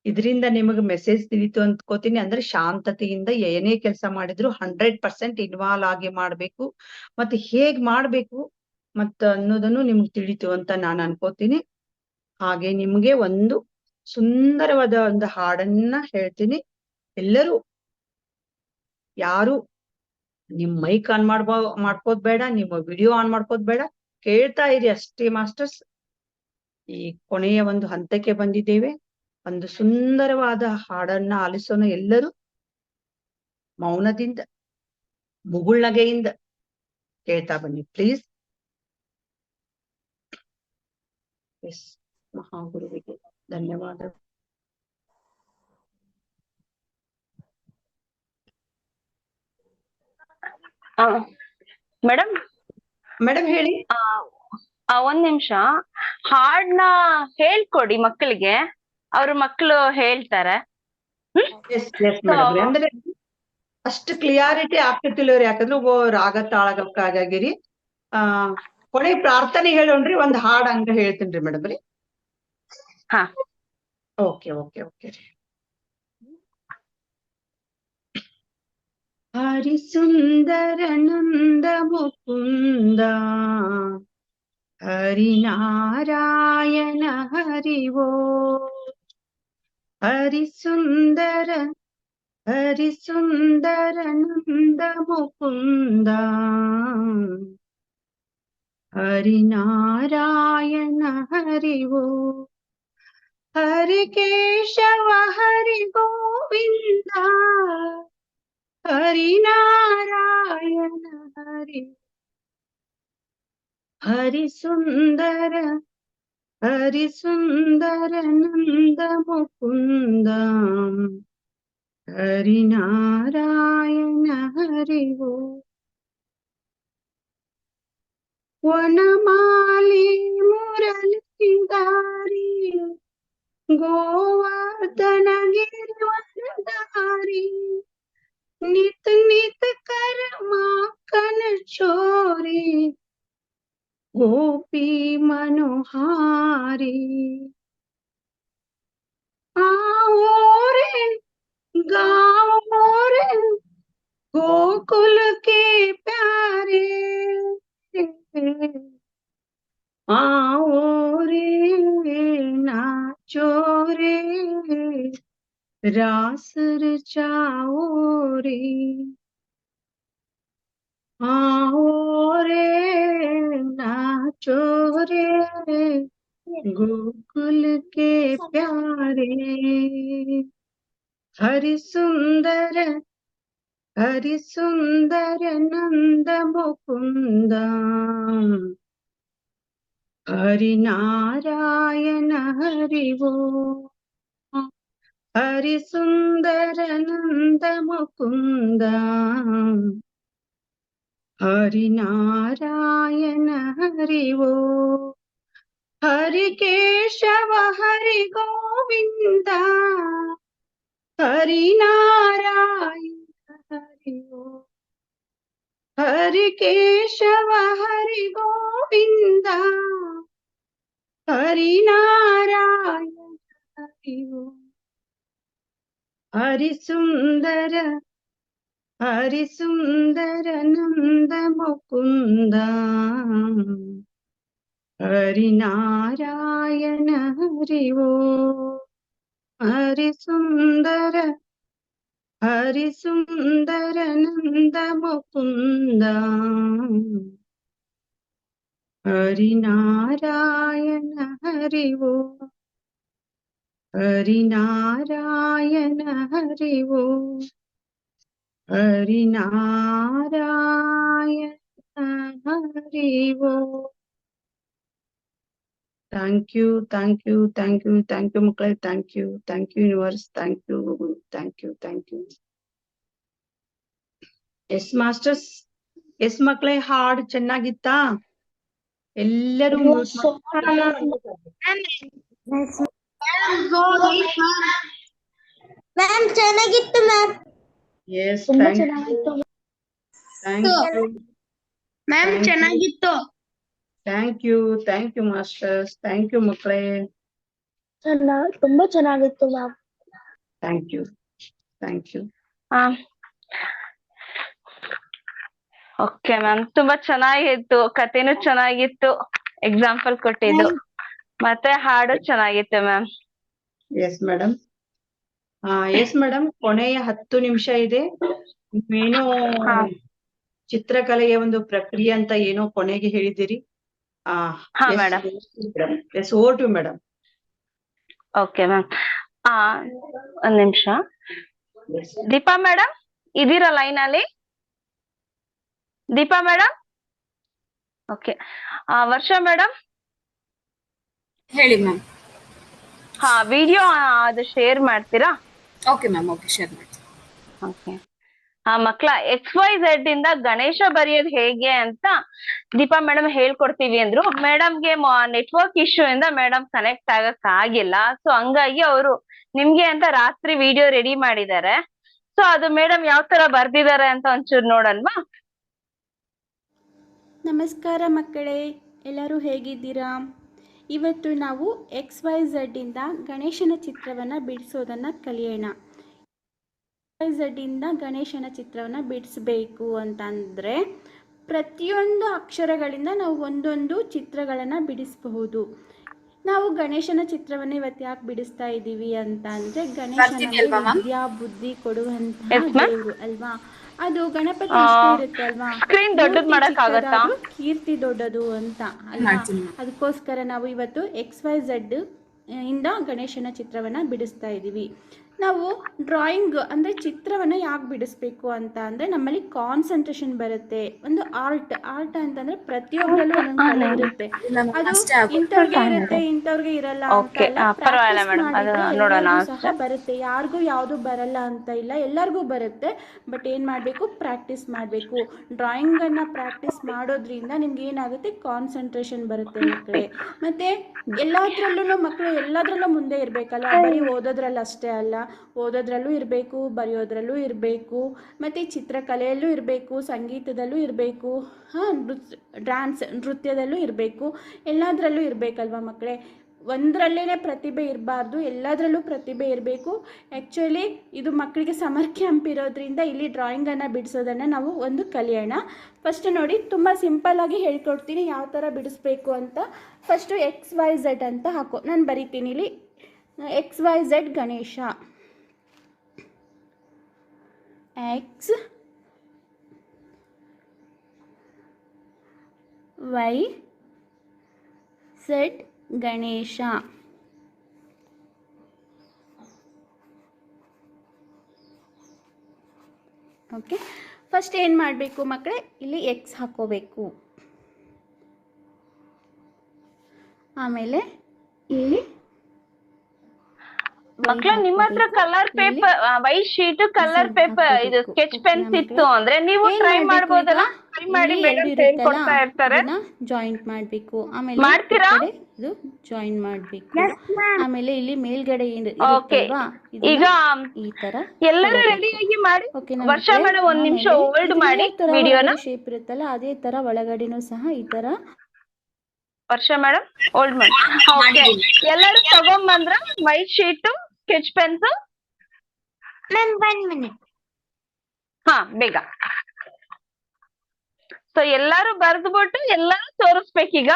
ಇದರಿಂದ ನಿಮಗೆ ಮೆಸೇಜ್ ತಿಳಿತು ಅಂದ್ಕೋತೀನಿ. ಅಂದ್ರೆ ಶಾಂತತೆಯಿಂದ ಏನೇ ಕೆಲಸ ಮಾಡಿದ್ರು 100% ಇನ್ವಾಲ್ವ್ ಆಗಿ ಮಾಡ್ಬೇಕು, ಮತ್ತೆ ಹೇಗ್ ಮಾಡ್ಬೇಕು ಮತ್ತ ಅನ್ನೋದನ್ನು ನಿಮ್ಗೆ ತಿಳಿತು ಅಂತ ನಾನು ಅನ್ಕೋತೀನಿ. ಹಾಗೆ ನಿಮ್ಗೆ ಒಂದು ಸುಂದರವಾದ ಒಂದು ಹಾಡನ್ನ ಹೇಳ್ತೀನಿ. ಎಲ್ಲರೂ ಯಾರು ನಿಮ್ ಮೈಕ್ ಆನ್ ಮಾಡ್ಕೋದ್ ಬೇಡ, ನಿಮ್ಮ ವಿಡಿಯೋ ಆನ್ ಮಾಡ್ಕೋದ್ ಬೇಡ, ಕೇಳ್ತಾ ಇರಿ ಅಷ್ಟೇ ಮಾಸ್ಟರ್ಸ್. ಈ ಕೊನೆಯ ಒಂದು ಹಂತಕ್ಕೆ ಬಂದಿದ್ದೇವೆ. ಒಂದು ಸುಂದರವಾದ ಹಾಡನ್ನ ಆಲಿಸೋಣ ಎಲ್ಲರೂ, ಮೌನದಿಂದ, ಮುಗುಳ್ನಗೆಯಿಂದ ಕೇಳ್ತಾ ಬನ್ನಿ ಪ್ಲೀಸ್. ಎಸ್, ಮಹಾಗುರುವಿಗೆ ಧನ್ಯವಾದ. ಮೇಡಮ್ ಮೇಡಮ್ ಹೇಳಿ. ಒಂದ್ ನಿಮಿಷ, ಹಾಡ್ನ ಹೇಳ್ಕೊಡಿ ಮಕ್ಕಳಿಗೆ, ಅವ್ರ ಮಕ್ಕಳು ಹೇಳ್ತಾರೆ. ಎಸ್ ಎಸ್ ಮೇಡಮ್, ಅಂದ್ರೆ ಅಷ್ಟು ಕ್ಲಿಯಾರಿಟಿ ಆಗ್ತಿರ್ತಿಲ್ಲ ಅವ್ರು, ಯಾಕಂದ್ರೆ ಒಬ್ಬ ರಾಗ ತಾಳಗಕ್ಕಾಗಿರಿ. ಕೊನೆ ಪ್ರಾರ್ಥನೆ ಹೇಳೋಣ್ರಿ, ಒಂದ್ ಹಾಡ್ ಹಂಗ ಹೇಳ್ತೀನ್ರಿ ಮೇಡಮ್ ರೀ. ಹಾ, ಓಕೆ ಓಕೆ ಓಕೆ ರೀ. ಹರಿ ಸುಂದರ ನಂದ ಮುಕುಂದ, ಹರಿನಾರಾಯಣ ಹರಿವೋ, ಹರಿ ಸುಂದರ ನಂದ ಮುಕುಂದ, ಹರಿನಾರಾಯಣ ಹರಿವೋ, ಹರಿ ಕೇಶವ ಹರಿ ಗೋವಿಂದ, ಹರಿನಾರಾಯಣ ಹರಿ, ಹರಿ ಸುಂದರ ನಂದ ಮುಕುಂದ, ಹರಿನಾರಾಯಣ ಹರಿವೋ, ವನಮಾಲಿ ಮುರಳೀಧಾರಿ, ಗೋವರ್ಧನ ಗಿರಿವರಧಾರಿ, नित नित कर माखन चोरी, गोपी मनोहारी, आओ रे गाओ रे गोकुल के प्यारे, आओ रे नाचो रे रास रचाओ रे, आओ रे नाचो रे गोकुल के प्यारे, हरि सुंदर नंद मुकुंद, हरि नारायण हरिवो, हरि सुंदर नंद मुकुंद, हरि नारायण हरिवो, हरि केशव हरि गोविंद, हरि नारायण हरिवो, हरि केशव हरि गोविंद, हरि नारायण हरिवो, हरि सुंदर नंद मुकुंद, हरि नारायण ನಾರಾಯಣ ಹರಿ ಓಂ ಹರಿ ಸುಂದರ ನಂದ ಮುಕುಂದ ಹರಿ ನಾರಾಯಣ ಹರಿ ಓಂ ಹರಿ ನಾರಾಯಣ ಹರಿ ಓಂ ಹರಿ ನಾರಾಯಣ ಹರಿ ಓಂ. ಥ್ಯಾಂಕ್ ಯು ಮಕ್ಕಳೇ. Thank you universe. Thank you yes masters. Yes ಮಕ್ಕಳೇ, ಹಾಡು ಚೆನ್ನಾಗಿತ್ತಾ? ಎಲ್ಲರೂ ಮ್ಯಾಮ್ ಚೆನ್ನಾಗಿತ್ತು ಮ್ಯಾಮ್. ಎಸ್, ತುಂಬಾ ಚೆನ್ನಾಗಿತ್ತು ಮ್ಯಾಮ್ ಚೆನ್ನಾಗಿತ್ತು. Thank you masters. Thank you ಮಕ್ಕಳೇ. ತುಂಬಾ ಚೆನ್ನಾಗಿತ್ತು ma'am. Thank you. Okay ma'am, ತುಂಬಾ ಚೆನ್ನಾಗಿತ್ತು. ಕಥೆನೂ ಚೆನ್ನಾಗಿತ್ತು, ಎಕ್ಸಾಂಪಲ್ ಕೊಟ್ಟಿದ್ದು, ಮತ್ತೆ ಹಾಡು ಚೆನ್ನಾಗಿತ್ತು ma'am. Yes madam. Yes madam, ಕೊನೆಯ 10 ನಿಮಿಷ ಇದೆ. ನೀವೇನೋ ಚಿತ್ರಕಲೆಯ ಒಂದು ಪ್ರಕ್ರಿಯೆ ಅಂತ ಏನೋ ಕೊನೆಗೆ ಹೇಳಿದಿರಿ. ಹಾ madam. Yes, over to madam. Okay ma'am. ಒಂದ್ ನಿಮಿಷ. ದೀಪಾ ಮೇಡಮ್ ಇದೀರಾ ಲೈನ್ ಅಲ್ಲಿ? Deepa madam? Okay. Varsha madam ಹೇಳಿ ಮ್ಯಾಮ್. ವಿಡಿಯೋ ಅದು ಶೇರ್ ಮಾಡ್ತೀರಾ? ಓಕೆ ಮ್ಯಾಮ್, ಓಕೆ, ಶೇರ್ ಮಾಡ್ತೀನಿ. ಓಕೆ. ಮಕ್ಳ XYZ ಇಂದ ಗಣೇಶ ಬರೆಯೋದು ಹೇಗೆ ಅಂತ ದೀಪಾ ಮೇಡಮ್ ಹೇಳ್ಕೊಡ್ತೀವಿ ಅಂದ್ರು. ಮೇಡಮ್ಗೆ ನೆಟ್ವರ್ಕ್ ಇಶ್ಯೂ ಇಂದ ಮೇಡಮ್ ಕನೆಕ್ಟ್ ಆಗಕ್ ಆಗಿಲ್ಲ. ಸೊ ಹಂಗಾಗಿ ಅವರು ನಿಮ್ಗೆ ಅಂತ ರಾತ್ರಿ ವಿಡಿಯೋ ರೆಡಿ ಮಾಡಿದ್ದಾರೆ. ಸೊ ಅದು ಮೇಡಮ್ ಯಾವ ತರ ಬರ್ದಿದ್ದಾರೆ ಅಂತ ಒಂಚೂರು ನೋಡಲ್ವಾ? ನಮಸ್ಕಾರ ಮಕ್ಕಳೇ, ಎಲ್ಲರೂ ಹೇಗಿದ್ದೀರಾ? ಇವತ್ತು ನಾವು XYZ ಇಂದ ಗಣೇಶನ ಚಿತ್ರವನ್ನು ಬಿಡಿಸೋದನ್ನು ಕಲಿಯೋಣ. XYZ ಇಂದ ಗಣೇಶನ ಚಿತ್ರವನ್ನು ಬಿಡಿಸಬೇಕು ಅಂತಂದರೆ ಪ್ರತಿಯೊಂದು ಅಕ್ಷರಗಳಿಂದ ನಾವು ಒಂದೊಂದು ಚಿತ್ರಗಳನ್ನು ಬಿಡಿಸಬಹುದು. ನಾವು ಗಣೇಶನ ಚಿತ್ರವನ್ನು ಇವತ್ತು ಯಾಕೆ ಬಿಡಿಸ್ತಾ ಇದ್ದೀವಿ ಅಂತ ಅಂದರೆ, ಗಣೇಶನ ವಿದ್ಯಾ ಬುದ್ಧಿ ಕೊಡುವಂತಹ ದೇವರು ಅಲ್ವಾ? ಅದು ಗಣಪತಿ ಇಷ್ಟೇ ಇರುತ್ತೆ ಅಲ್ವಾ? ಕೀರ್ತಿ ದೊಡ್ಡದು ಅಂತ ಅಲ್ವಾ? ಅದಕ್ಕೋಸ್ಕರ ನಾವು ಇವತ್ತು XYZ ಇಂದ ಗಣೇಶನ ಚಿತ್ರವನ್ನು ಬಿಡಿಸ್ತಾ ಇದ್ದೀವಿ. ನಾವು ಡ್ರಾಯಿಂಗ್ ಅಂದರೆ ಚಿತ್ರವನ್ನು ಯಾಕೆ ಬಿಡಿಸ್ಬೇಕು ಅಂತ ಅಂದರೆ, ನಮ್ಮಲ್ಲಿ ಕಾನ್ಸಂಟ್ರೇಷನ್ ಬರುತ್ತೆ. ಒಂದು ಆರ್ಟ್ ಅಂತಂದರೆ ಪ್ರತಿಯೊಬ್ಬರಲ್ಲೂ ಒಂದೊಂದು ಕಲೆ ಇರುತ್ತೆ. ಅದು ಇಂಥವ್ರಿಗೆ ಇರುತ್ತೆ, ಇಂಥವ್ರಿಗೆ ಇರಲ್ಲ ಅಂತ ಇಲ್ಲ. ಸಹ ಬರುತ್ತೆ. ಯಾರಿಗೂ ಯಾವುದು ಬರಲ್ಲ ಅಂತ ಇಲ್ಲ, ಎಲ್ಲರಿಗೂ ಬರುತ್ತೆ. ಬಟ್ ಏನು ಮಾಡಬೇಕು? ಪ್ರಾಕ್ಟೀಸ್ ಮಾಡಬೇಕು. ಡ್ರಾಯಿಂಗನ್ನು ಪ್ರಾಕ್ಟೀಸ್ ಮಾಡೋದ್ರಿಂದ ನಿಮ್ಗೆ ಏನಾಗುತ್ತೆ? ಕಾನ್ಸಂಟ್ರೇಷನ್ ಬರುತ್ತೆ ಮಕ್ಕಳೇ. ಮತ್ತು ಮಕ್ಕಳು ಎಲ್ಲದರಲ್ಲೂ ಮುಂದೆ ಇರಬೇಕಲ್ಲ, ಬರೀ ಓದೋದ್ರಲ್ಲಿ ಅಷ್ಟೇ ಅಲ್ಲ, ಓದೋದ್ರಲ್ಲೂ ಇರಬೇಕು, ಬರೆಯೋದ್ರಲ್ಲೂ ಇರಬೇಕು, ಮತ್ತು ಚಿತ್ರಕಲೆಯಲ್ಲೂ ಇರಬೇಕು, ಸಂಗೀತದಲ್ಲೂ ಇರಬೇಕು, ನೃತ್ಯದಲ್ಲೂ ಇರಬೇಕು, ಎಲ್ಲದರಲ್ಲೂ ಇರಬೇಕಲ್ವ ಮಕ್ಕಳೇ? ಒಂದರಲ್ಲೇ ಪ್ರತಿಭೆ ಇರಬಾರ್ದು, ಎಲ್ಲದರಲ್ಲೂ ಪ್ರತಿಭೆ ಇರಬೇಕು. ಆ್ಯಕ್ಚುಲಿ ಇದು ಮಕ್ಕಳಿಗೆ ಸಮರ್ ಕ್ಯಾಂಪ್ ಇರೋದ್ರಿಂದ ಇಲ್ಲಿ ಡ್ರಾಯಿಂಗನ್ನು ಬಿಡಿಸೋದನ್ನು ನಾವು ಒಂದು ಕಲಿಯೋಣ. ಫಸ್ಟ್ ನೋಡಿ, ತುಂಬ ಸಿಂಪಲ್ಲಾಗಿ ಹೇಳ್ಕೊಡ್ತೀನಿ ಯಾವ ಥರ ಬಿಡಿಸ್ಬೇಕು ಅಂತ. ಫಸ್ಟು XYZ ಅಂತ ಹಾಕೋ, ನಾನು ಬರಿತೀನಿ ಇಲ್ಲಿ. XYZ Ganesha, XYZ Ganesha. Okay, first ಏನು ಮಾಡಬೇಕು ಮಕ್ಕಳೇ? ಇಲ್ಲಿ X ಹಾಕೋಬೇಕು. ಆಮೇಲೆ ಇಲ್ಲಿ ಮಕ್ಕಳ ನಿಮ್ಮ ಹತ್ರ colour paper, white sheet, colour paper, ಇದು ಸ್ಕೆಚ್ ಪೆನ್ಸ್ ಇತ್ತು ಅಂದ್ರೆ ನೀವು ಟ್ರೈ ಮಾಡಬಹುದಲ್ಲ? ಟ್ರೈ ಮಾಡಿ, ಮೇಡಮ್ ಹೇಳ್ಕೊಡ್ತಾ ಇರ್ತಾರೆ. ಜಾಯಿಂಟ್ ಮಾಡಬೇಕು. ಆಮೇಲೆ ಮಾಡ್ತೀರಾ? ಇದು ಜಾಯಿನ್ ಮಾಡಬೇಕು. ಆಮೇಲೆ ಇಲ್ಲಿ ಮೇಲ್ಗಡೆ ಈಗ ಈ ತರ ಎಲ್ಲರೂ ರೆಡಿಯಾಗಿ ಮಾಡಿ. ವರ್ಷ ಮೇಡಮ್ ಒಂದ್ ನಿಮಿಷ ಹೋಲ್ಡ್ ಮಾಡಿ ವಿಡಿಯೋನ. ಶೇಪ್ ಇರುತ್ತಲ್ಲ ಅದೇ ತರ ಒಳಗಡೆನೂ ಸಹ ಈ ತರ. ವರ್ಷ ಮೇಡಮ್ ಹೋಲ್ಡ್ ಮಾಡಿ. ಎಲ್ಲರೂ ತಗೊಂಬಂದ್ರ ವೈಟ್ ಶೀಟ್, ಸ್ಕೆಚ್ ಪೆನ್ಸ್? ಬೇಗ. ಸೊ ಎಲ್ಲಾರು ಬರ್ದ್ಬಿಟ್ಟು ಎಲ್ಲಾರು ತೋರಿಸ್ಬೇಕೀಗ.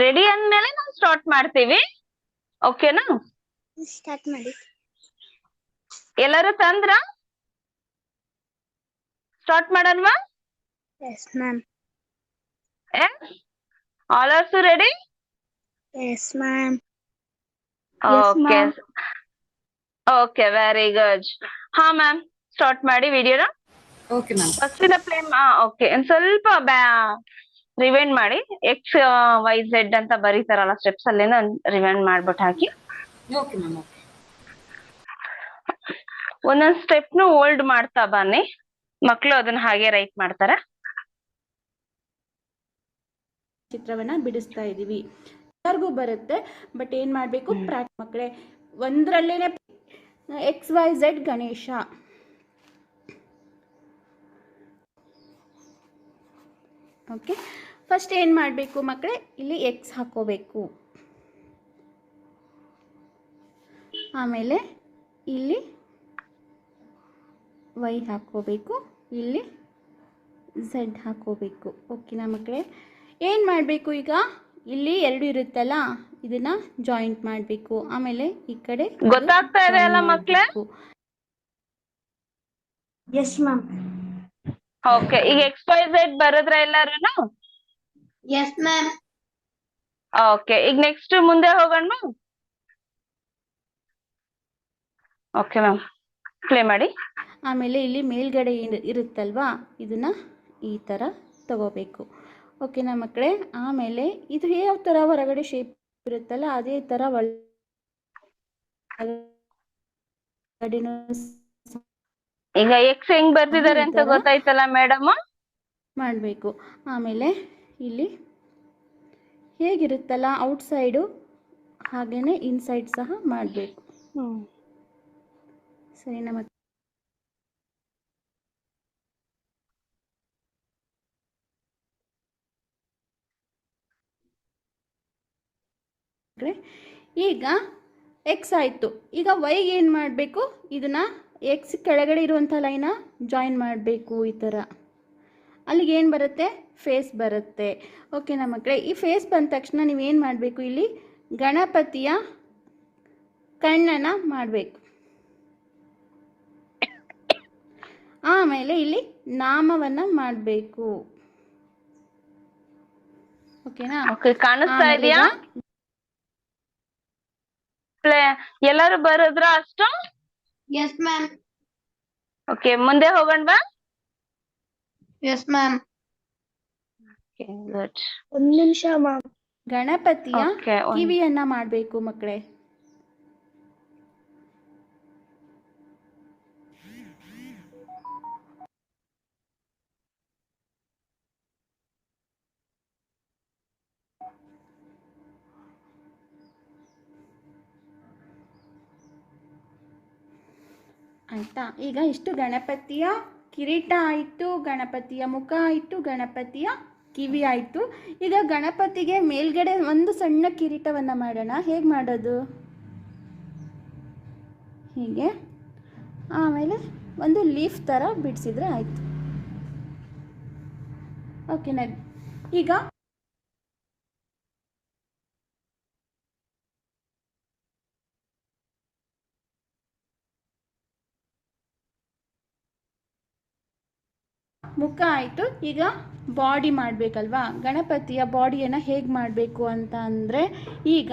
ರೆಡಿ ಅಂದ್ಮೇಲೆ ನಾವು ಸ್ಟಾರ್ಟ್ ಮಾಡ್ತೀವಿ. ಓಕೆನಾ? ಸ್ಟಾರ್ಟ್ ಮಾಡಿ. ಎಲ್ಲರೂ ತಂದ್ರ ಸ್ಟಾರ್ಟ್ ಮಾಡೋಣವಾ? Yes ma'am. All also ready? Yes ma'am. Okay okay, very good. ಹಾ ಮ್ಯಾಮ್, ಸ್ಟಾರ್ಟ್ ಮಾಡಿ ವಿಡಿಯೋನ. Okay ma'am. First play. Okay, ಒಂದ್ ಸ್ವಲ್ಪ ರಿವೈಂಡ್ ಮಾಡಿ. XYZ ಅಂತ ಬರೀತಾರಲ್ಲ ಸ್ಟೆಪ್ಸ್ ಅಲ್ಲಿಂದ ರಿವೈಂಡ್ ಮಾಡ್ಬಿಟ್ಟು ಹಾಕಿ. Okay ma'am. ಒಂದೊಂದ್ ಸ್ಟೆಪ್ನು ಹೋಲ್ಡ್ ಮಾಡ್ತಾ ಬನ್ನಿ. ಮಕ್ಳು ಅದನ್ನ ಹಾಗೆ ರೈಟ್ ಮಾಡ್ತಾರೆ. ಚಿತ್ರವನ್ನ ಬಿಡಿಸ್ತಾ ಇದೀವಿ. ಎಲ್ಲರಿಗೂ ಬರುತ್ತೆ, ಬಟ್ ಏನ್ ಮಾಡ್ಬೇಕು ಮಕ್ಕಳೇ, ಒಂದ್ರಲ್ಲೇನೆ XYZ ಗಣೇಶ. ಓಕೆ, ಫಸ್ಟ್ ಏನ್ ಮಾಡ್ಬೇಕು ಮಕ್ಕಳೇ, ಇಲ್ಲಿ X ಹಾಕೋಬೇಕು. ಆಮೇಲೆ ಇಲ್ಲಿ Y ಹಾಕೋಬೇಕು, ಇಲ್ಲಿ Z ಹಾಕೋಬೇಕು. ಓಕೆನಾ ಮಕ್ಕಳೇ? ಏನ್ ಮಾಡಬೇಕು ಈಗ, ಇಲ್ಲಿ 2 ಇರುತ್ತಲ್ಲ, ಇದನ್ನ ಜಾಯಿಂಟ್ ಮಾಡಬೇಕು. ಆಮೇಲೆ ಈ ಕಡೆ ಗೊತ್ತಾಗ್ತಾ ಇದೆ ಅಲ್ಲ ಮಕ್ಕಳೇ? S ma'am. ಓಕೆ, ಈಗ XYZ ಬರದ್ರ ಎಲ್ಲಾರು? S ma'am. ಓಕೆ, ಈಗ ನೆಕ್ಸ್ಟ್ ಮುಂದೆ ಹೋಗೋಣ. ಓಕೆ ಮ್ಯಾಮ್, ಪ್ಲೇ ಮಾಡಿ. ಆಮೇಲೆ ಇಲ್ಲಿ ಮೇಲ್ಗಡೆ ಇರುತ್ತಲ್ವಾ, ಇದನ್ನ ಈ ತರ ತಗೋಬೇಕು. ಓಕೆನಾ ಮಕ್ಕಳೇ? ಆಮೇಲೆ ಇದು ಯಾವ ತರ ಹೊರಗಡೆ ಶೇಪ್ ಇರುತ್ತಲ್ಲ, ಅದೇ ತರ ಈಗ X ಹೆಂಗ್ ಬರ್ತಿದ್ದಾರೆ ಅಂತ ಗೊತ್ತಾಯ್ತಲ್ಲ ಮೇಡಮ್? ಮಾಡಬೇಕು. ಆಮೇಲೆ ಇಲ್ಲಿ ಹೇಗಿರುತ್ತಲ್ಲ ಔಟ್ ಸೈಡು, ಹಾಗೇನೆ ಇನ್ಸೈಡ್ ಸಹ ಮಾಡಬೇಕು. ಸರಿನಾ ಮಕ್ಕಳೇ? ಈಗ X ಆಯ್ತು. ಈಗ Y ಏನು ಮಾಡಬೇಕು, ಇದನ್ನ X ಕೆಳಗಡೆ ಇರುವಂಥ ಲೈನ ಜಾಯಿನ್ ಮಾಡಬೇಕು. ಈ ಥರ ಅಲ್ಲಿಗೆ ಏನು ಬರುತ್ತೆ, ಫೇಸ್ ಬರುತ್ತೆ. ಓಕೆನಾ ಮಕ್ಕಳೇ? ಈ ಫೇಸ್ ಬಂದ ತಕ್ಷಣ ನೀವೇನು ಮಾಡಬೇಕು, ಇಲ್ಲಿ ಗಣಪತಿಯ ಕಣ್ಣನ್ನು ಮಾಡಬೇಕು. ಆಮೇಲೆ ಇಲ್ಲಿ ನಾಮವನ್ನು ಮಾಡಬೇಕು. ಓಕೆನಾ? ಕಾಣಿಸ್ತಾ ಇದೆಯಾ? ಎಲ್ಲರೂ ಬರೋದ್ರ ಅಷ್ಟು? S ma'am. ಓಕೆ, ಮುಂದೆ ಹೋಗೋಣವಾ? Yes ma'am. ಗುಡ್. 1 ನಿಮಿಷ ಮ್ಯಾಮ್. ಗಣಪತಿಯ ಕಿವಿಯನ್ನ ಮಾಡಬೇಕು ಮಕ್ಕಳೇ. ಆಯ್ತಾ? ಈಗ ಇಷ್ಟು ಗಣಪತಿಯ ಕಿರೀಟ ಆಯಿತು, ಗಣಪತಿಯ ಮುಖ ಆಯಿತು, ಗಣಪತಿಯ ಕಿವಿ ಆಯಿತು. ಈಗ ಗಣಪತಿಗೆ ಮೇಲ್ಗಡೆ ಒಂದು ಸಣ್ಣ ಕಿರೀಟವನ್ನು ಮಾಡೋಣ. ಹೇಗೆ ಮಾಡೋದು? ಹೀಗೆ, ಆಮೇಲೆ ಒಂದು ಲೀಫ್ ಥರ ಬಿಡಿಸಿದ್ರೆ ಆಯಿತು. ಓಕೆನಾ? ಈಗ ಮುಖ ಆಯಿತು. ಈಗ ಬಾಡಿ ಮಾಡಬೇಕಲ್ವಾ? ಗಣಪತಿಯ ಬಾಡಿಯನ್ನು ಹೇಗೆ ಮಾಡಬೇಕು ಅಂತ ಅಂದರೆ, ಈಗ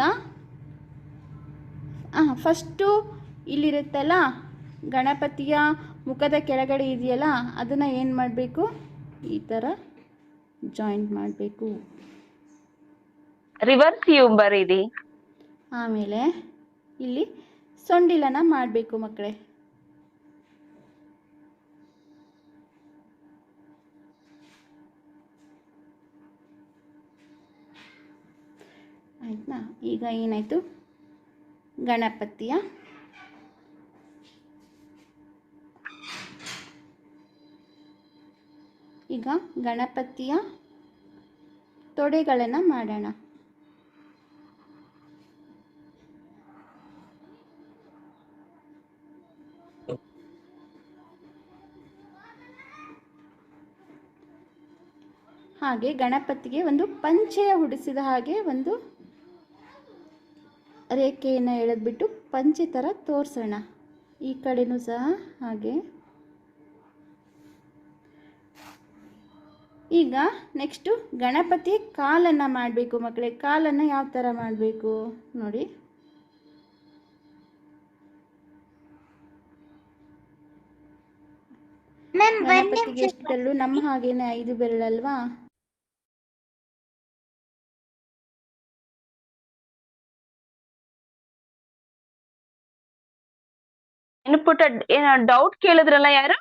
ಫಸ್ಟು ಇಲ್ಲಿರುತ್ತಲ್ಲ ಗಣಪತಿಯ ಮುಖದ ಕೆಳಗಡೆ ಇದೆಯಲ್ಲ, ಅದನ್ನು ಏನು ಮಾಡಬೇಕು, ಈ ಥರ ಜಾಯಿಂಟ್ ಮಾಡಬೇಕು. ರಿವರ್ಸ್ ಯು ಬರೀರಿ. ಆಮೇಲೆ ಇಲ್ಲಿ ಸೊಂಡಿಲನ್ನು ಮಾಡಬೇಕು ಮಕ್ಕಳೇ. ಆಯ್ತಾ? ಈಗ ಏನಾಯಿತು, ಗಣಪತಿಯ ಈಗ ಗಣಪತಿಯ ತೊಡೆಗಳನ್ನು ಮಾಡೋಣ. ಹಾಗೆ ಗಣಪತಿಗೆ ಒಂದು ಪಂಚೆಯ ಹುಡಿಸಿದ ಹಾಗೆ ಒಂದು ರೇಖೆಯನ್ನು ಎಳೆದ್ಬಿಟ್ಟು ಪಂಚೆ ಥರ ತೋರಿಸೋಣ. ಈ ಕಡೆನೂ ಸಹ ಹಾಗೆ. ಈಗ ನೆಕ್ಸ್ಟು ಗಣಪತಿ ಕಾಲನ್ನು ಮಾಡಬೇಕು ಮಕ್ಕಳೇ. ಕಾಲನ್ನು ಯಾವ ಥರ ಮಾಡಬೇಕು ನೋಡಿ. ಗಣಪತಿಗೆ ಎಷ್ಟು ಬೆರಳು? ನಮ್ಮ ಹಾಗೇನೆ 5 ಬೆರಳಲ್ವಾ? ಪುಟ್ಟ ಏನ ಡೌಟ್ ಕೇಳಿದ್ರಲ್ಲ ಯಾರು?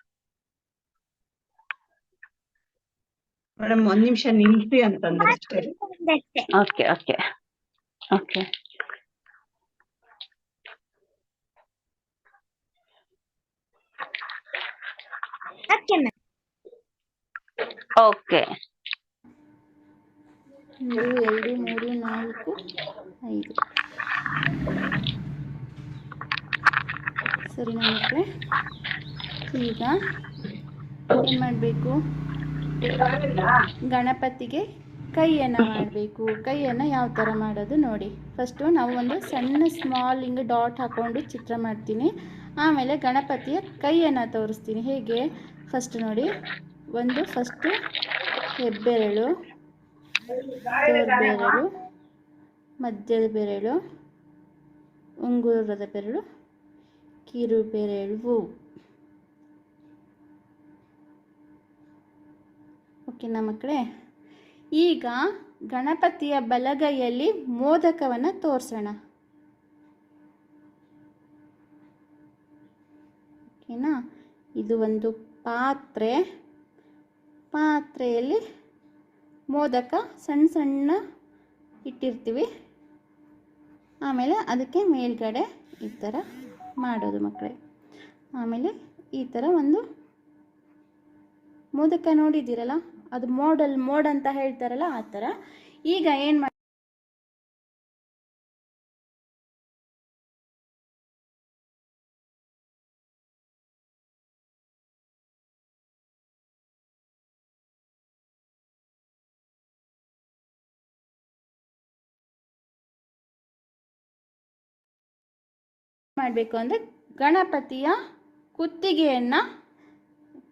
ಮೇಡಮ್ 1 ನಿಮಿಷ ನಿಲ್ಸಿ ಅಂತಂದ್ರೆ ಅಷ್ಟೇ. Okay okay okay. ಓಕೆ 1 2 3 4 5 ಸರಿನಾ ಮಕ್ಕಳೇ? ಈಗ ಏನು ಮಾಡಬೇಕು? ಗಣಪತಿಗೆ ಕೈಯನ್ನು ಮಾಡಬೇಕು. ಕೈಯನ್ನು ಯಾವ ಥರ ಮಾಡೋದು ನೋಡಿ. ಫಸ್ಟು ನಾವು ಒಂದು ಸಣ್ಣ ಸ್ಮಾಲ್ ಹಿಂಗೆ ಡಾಟ್ ಹಾಕ್ಕೊಂಡು ಚಿತ್ರ ಮಾಡ್ತೀನಿ. ಆಮೇಲೆ ಗಣಪತಿಯ ಕೈಯನ್ನು ತೋರಿಸ್ತೀನಿ. ಹೇಗೆ ಫಸ್ಟ್ ನೋಡಿ. ಫಸ್ಟು ಹೆಬ್ಬೆರಳು, ತೋರ್ಬೆರಳು, ಮಧ್ಯದ ಬೆರಳು, ಉಂಗುರದ ಬೆರಳು, ಕಿರು ಬೆರಳು. ಓಕೆನಾ ಮಕ್ಕಳೇ? ಈಗ ಗಣಪತಿಯ ಬಲಗೈಯಲ್ಲಿ ಮೋದಕವನ್ನು ತೋರಿಸೋಣ. ಓಕೆನಾ? ಇದು ಒಂದು ಪಾತ್ರೆಯಲ್ಲಿ ಮೋದಕ ಸಣ್ಣ ಸಣ್ಣ ಇಟ್ಟಿರ್ತೀವಿ. ಆಮೇಲೆ ಅದಕ್ಕೆ ಮೇಲ್ಗಡೆ ಈ ಥರ ಮಾಡೋದು ಮಕ್ಕಳೇ. ಆಮೇಲೆ ಈ ಥರ ಒಂದು ಮೋದಕ ನೋಡಿದ್ದೀರಲ್ಲ, ಅದು ಮೋಡ್ ಅಂತ ಹೇಳ್ತಾರಲ್ಲ ಆ ಥರ. ಈಗ ಏನು ಮಾಡಬೇಕು ಅಂದರೆ ಗಣಪತಿಯ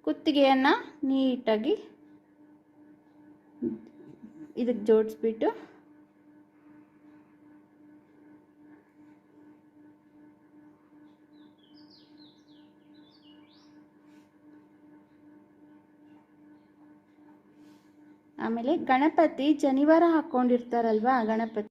ಕುತ್ತಿಗೆಯನ್ನು ನೀಟಾಗಿ ಇದಕ್ಕೆ ಜೋಡಿಸ್ಬಿಟ್ಟು ಆಮೇಲೆ ಗಣಪತಿ ಜನಿವಾರ ಹಾಕ್ಕೊಂಡಿರ್ತಾರಲ್ವಾ, ಗಣಪತಿ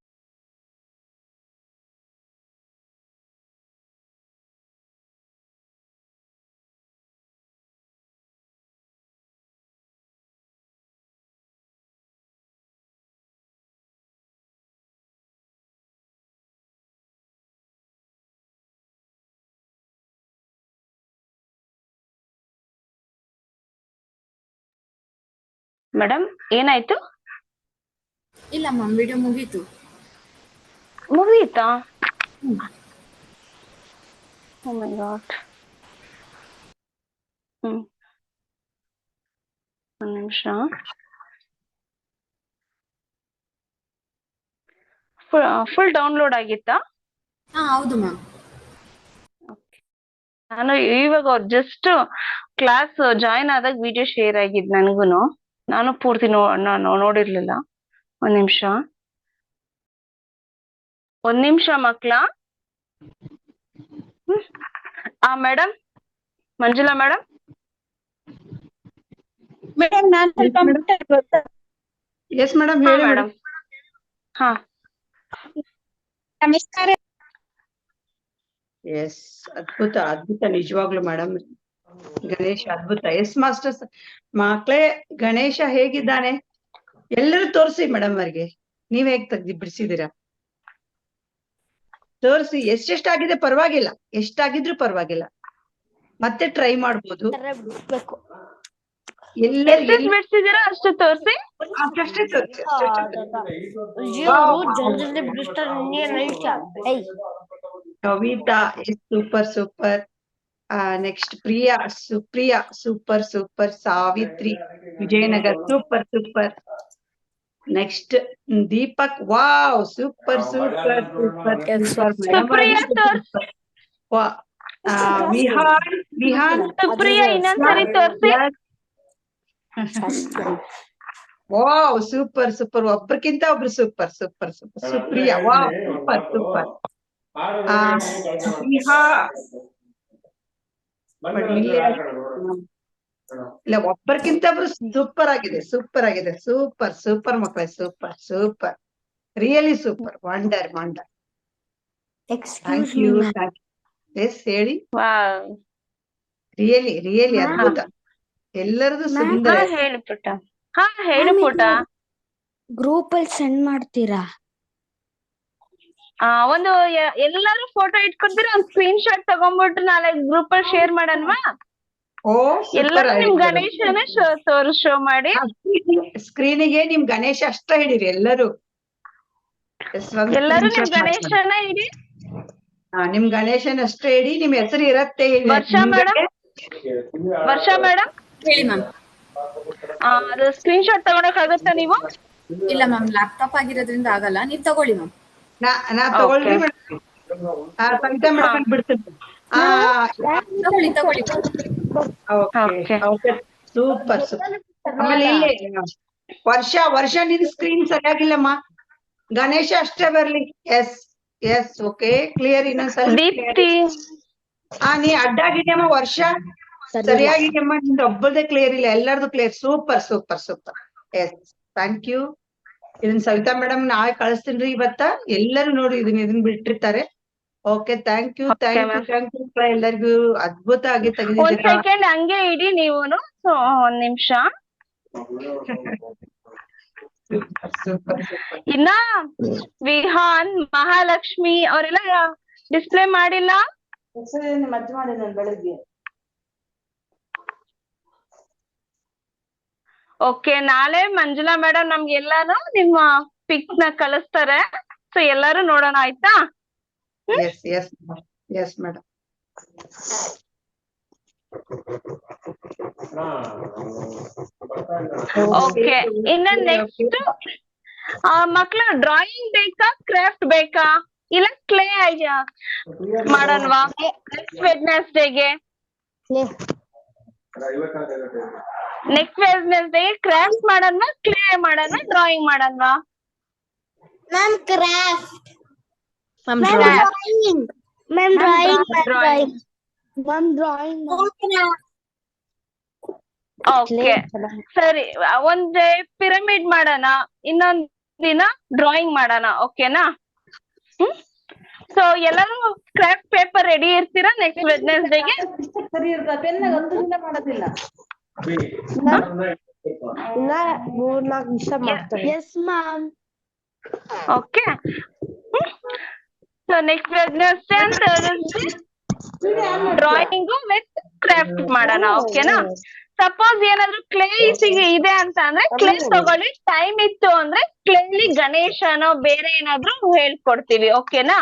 ಮೇಡಮ್ ಏನಾಯ್ತು? ಇಲ್ಲ ಮ್ಯಾಮ್, ವಿಡಿಯೋ ಮುಗೀತು. ಮುಗಿಯಿತಾ? ಓ ಮೈ ಗಾಡ್. ಒಂದು ನಿಮಿಷ. ಫುಲ್ ಡೌನ್ಲೋಡ್ ಆಗಿತ್ತಾ? ಹೌದು ಮ್ಯಾಮ್. ನಾನು ಇವಾಗ ಜಸ್ಟ್ ಕ್ಲಾಸ್ ಜಾಯಿನ್ ಆದಾಗ ವಿಡಿಯೋ ಶೇರ್ ಆಗಿದ್ ನನಗೂನು. ನಾನು ಪೂರ್ತಿ ನಾನು ನೋಡಿರ್ಲಿಲ್ಲ. ಒಂದ್ ನಿಮಿಷ ಮಕ್ಳ. Madam Manjula madam. ಮೇಡಮ್ ನಾನು ಎಸ್ ಮೇಡಮ್ ಹೇಳಿ ಮೇಡಮ್. ಹಾ ನಮಸ್ಕಾರ. ಎಸ್, ಅದ್ಭುತ ನಿಜವಾಗ್ಲು ಮೇಡಮ್. ಗಣೇಶ ಅದ್ಭುತ. S masters. ಮಕ್ಳೇ, ಗಣೇಶ ಹೇಗಿದ್ದಾನೆ ಎಲ್ಲರೂ ತೋರಿಸಿ ಮೇಡಮ್ ಅವ್ರಿಗೆ. ನೀವ್ ಹೇಗ್ ಬಿಡಿಸಿದೀರಾ ತೋರಿಸಿ. ಎಷ್ಟೆಷ್ಟಾಗಿದೆ ಪರವಾಗಿಲ್ಲ, ಎಷ್ಟಾಗಿದ್ರು ಪರವಾಗಿಲ್ಲ, ಮತ್ತೆ ಟ್ರೈ ಮಾಡ್ಬೋದು. ಬಿಡಿಸಿದೀರಾ ಅಷ್ಟು ತೋರಿಸಿ. Kavita super. Next Supriya super. Savitri Vijayanagar super. Next Deepak. Wow, super super super super. Supriya ತೋರ್ಸಿ. ವಿಹಾನ್. ಸುಪ್ರಿಯಾ ಇನ್ನೊಂದ್ಸರಿ ತೋರ್ಸಿ. Wow, super super. ಒಬ್ರಕ್ಕಿಂತ ಒಬ್ರು super super super. Supriya, wow, super super. ಇಲ್ಲ, ಒಬ್ಬರಿಗಿಂತ ಒಬ್ರು ಸೂಪರ್ ಆಗಿದೆ, ಸೂಪರ್ ಆಗಿದೆ. ಸೂಪರ್ ಸೂಪರ್ ಮಕ್ಕಳೇ, super super, really super. Wonder wonder. Thank you. Yes, ಹೇಳಿ. ರಿಯಲಿ ರಿಯಲಿ ಅದ್ಭುತ. ಎಲ್ಲರದು ಸುಂದರ. ಹೇಳಿ ಪುಟ್ಟ. ಹಾ, ಹೇಳಿ ಪುಟ್ಟ. ಗ್ರೂಪ್ ಅಲ್ಲಿ ಸೆಂಡ್ ಮಾಡ್ತೀರಾ? ಒಂದು ಎಲ್ಲರೂ ಫೋಟೋ ಇಟ್ಕೊತೀರ, ಒಂದ್ ಸ್ಕ್ರೀನ್ ಶಾಟ್ ತಗೊಂಡ್ಬಿಟ್ಟು ನಾಳೆ ಗ್ರೂಪ್ ಅಲ್ಲಿ ಶೇರ್ ಮಾಡನ್ವಾ? ಓ, ಎಲ್ಲರೂ ನಿಮ್ ಗಣೇಶನ ಶೋ ಮಾಡಿ. ಸ್ಕ್ರೀನಿಗೆ ನಿಮ್ ಗಣೇಶ ಅಷ್ಟ ಹಿಡೀರಿ ಎಲ್ಲರೂ. ಎಲ್ಲರೂ ನಿಮ್ ಗಣೇಶನ ಇಡಿ. ನಿಮ್ ಗಣೇಶನ ಅಷ್ಟೇ ಇಡಿ. ನಿಮ್ ಹೆಸರು ಇರತ್ತೆ. ವರ್ಷಾ ಮೇಡಮ್, ವರ್ಷಾ ಮೇಡಮ್ ಹೇಳಿ ಮ್ಯಾಮ್. ಅದು ಸ್ಕ್ರೀನ್ ಶಾಟ್ ತಗೊಳಕ್ ಆಗುತ್ತಾ ನೀವು? ಇಲ್ಲ ಮ್ಯಾಮ್, ಲ್ಯಾಪ್ಟಾಪ್ ಆಗಿರೋದ್ರಿಂದ ಆಗಲ್ಲ. ನೀವ್ ತಗೊಳ್ಳಿ ಮ್ಯಾಮ್. ನಾ ತಗೊಳ್ರಿ ಮೇಡಮ್. ಸಂಗೀತಾ ಮೇಡಮ್ ಬಿಡ್ತೀನಿ. ತಗೊಳ್ಳಿ ತಗೊಳ್ಳಿ. Super super. ಆಮೇಲೆ ಇಲ್ಲಿ ವರ್ಷ ನಿನ್ ಸ್ಕ್ರೀನ್ ಸರಿಯಾಗಿಲ್ಲಮ್ಮ. ಗಣೇಶ ಅಷ್ಟೇ ಬರ್ಲಿ. Yes yes, okay, clear. ಇನ್ನೊಂದ್ಸಲ ನೀ ಅಡ್ಡಾಗಿದ್ಯಮ್ಮ. ವರ್ಷ ಸರಿಯಾಗಿದ್ಯಮ್ಮ. ನಿಂದ ಒಬ್ಬರದೇ ಕ್ಲಿಯರ್ ಇಲ್ಲ, ಎಲ್ಲರದು clear. Super super super. Yes, thank you. ಇದನ್ನ ಸವಿತಾ ಮೇಡಮ್ ನಾಳೆ ಕಳಿಸ್ತೀನ್ರಿ ಇವತ್ತ. ಎಲ್ಲರೂ ನೋಡಿ ಇದನ್ನ ಬಿಟ್ಟಿರ್ತಾರೆ. Okay, thank you thank you thank you ಎಲ್ಲರಿಗೂ. ಅದ್ಭುತ ಆಗಿ ತೆಗೆದಿದ್ದೀರಾ. ಒಂದ್ ಸೆಕೆಂಡ್ ಹಂಗೆ ಇಡಿ ನೀವುನು. ಒಂದ್ ನಿಮಿಷ. ಇನ್ನ ವಿಹಾನ್, ಮಹಾಲಕ್ಷ್ಮಿ ಅವರೆಲ್ಲ ಡಿಸ್ಪ್ಲೇ ಮಾಡಿಲ್ಲ. ಬೆಳಗ್ಗೆ ಓಕೆ, ನಾಳೆ ಮಂಜುಳಾ ಮೇಡಮ್ ನಮ್ಗೆಲ್ಲಾನು ನಿಮ್ಮ ಪಿಕ್ ನ ಕಳಿಸ್ತಾರೆ. ಸೊ ಎಲ್ಲಾರು ನೋಡೋಣ, ಆಯ್ತಾ? Yes yes yes madam. Okay, ಇನ್ನ ನೆಕ್ಸ್ಟ್ ಮಕ್ಳು ಡ್ರಾಯಿಂಗ್ ಬೇಕಾ, ಕ್ರಾಫ್ಟ್ ಬೇಕಾ, ಇಲ್ಲ ಕ್ಲೇ ಮಾಡನ್ವಾ? ನೆಕ್ಸ್ಟ್ ವೆಡ್ನೆಸ್ಡೇಗೆ ಕ್ರಾಫ್ಟ್ ಮಾಡನ್ವಾ, ಕ್ಲೇ ಮಾಡನ್ವಾ, ಡ್ರಾಯಿಂಗ್ ಮಾಡನ್ವಾ? Ma'am craft. Ma'am drawing. Okay, ಸರಿ. ಒಂದ್ ಪಿರಮಿಡ್ ಮಾಡೋಣ, ಇನ್ನೊಂದ್ ದಿನ ಡ್ರಾಯಿಂಗ್ ಮಾಡೋಣ. ಓಕೆನಾ? ಸೊ ಎಲ್ಲರೂ ಕ್ರಾಫ್ಟ್ ಪೇಪರ್ ರೆಡಿ ಇರ್ತೀರಾ ನೆಕ್ಸ್ಟ್ ವೆಡ್ನೆಸ್ಡೇಗೆ? Okay, so next Wednesday drawing with craft ಮಾಡೋಣ. ಓಕೆನಾ? ಸಪೋಸ್ ಏನಾದ್ರು ಕ್ಲೇ ಇದೆ ಅಂತ ಅಂದ್ರೆ ಕ್ಲೇ ತಗೊಳ್ಳಿ. ಟೈಮ್ ಇತ್ತು ಅಂದ್ರೆ ಕ್ಲೇಲಿ ಗಣೇಶನೋ ಬೇರೆ ಏನಾದ್ರು ಹೇಳ್ಕೊಡ್ತೀವಿ. ಓಕೆನಾ?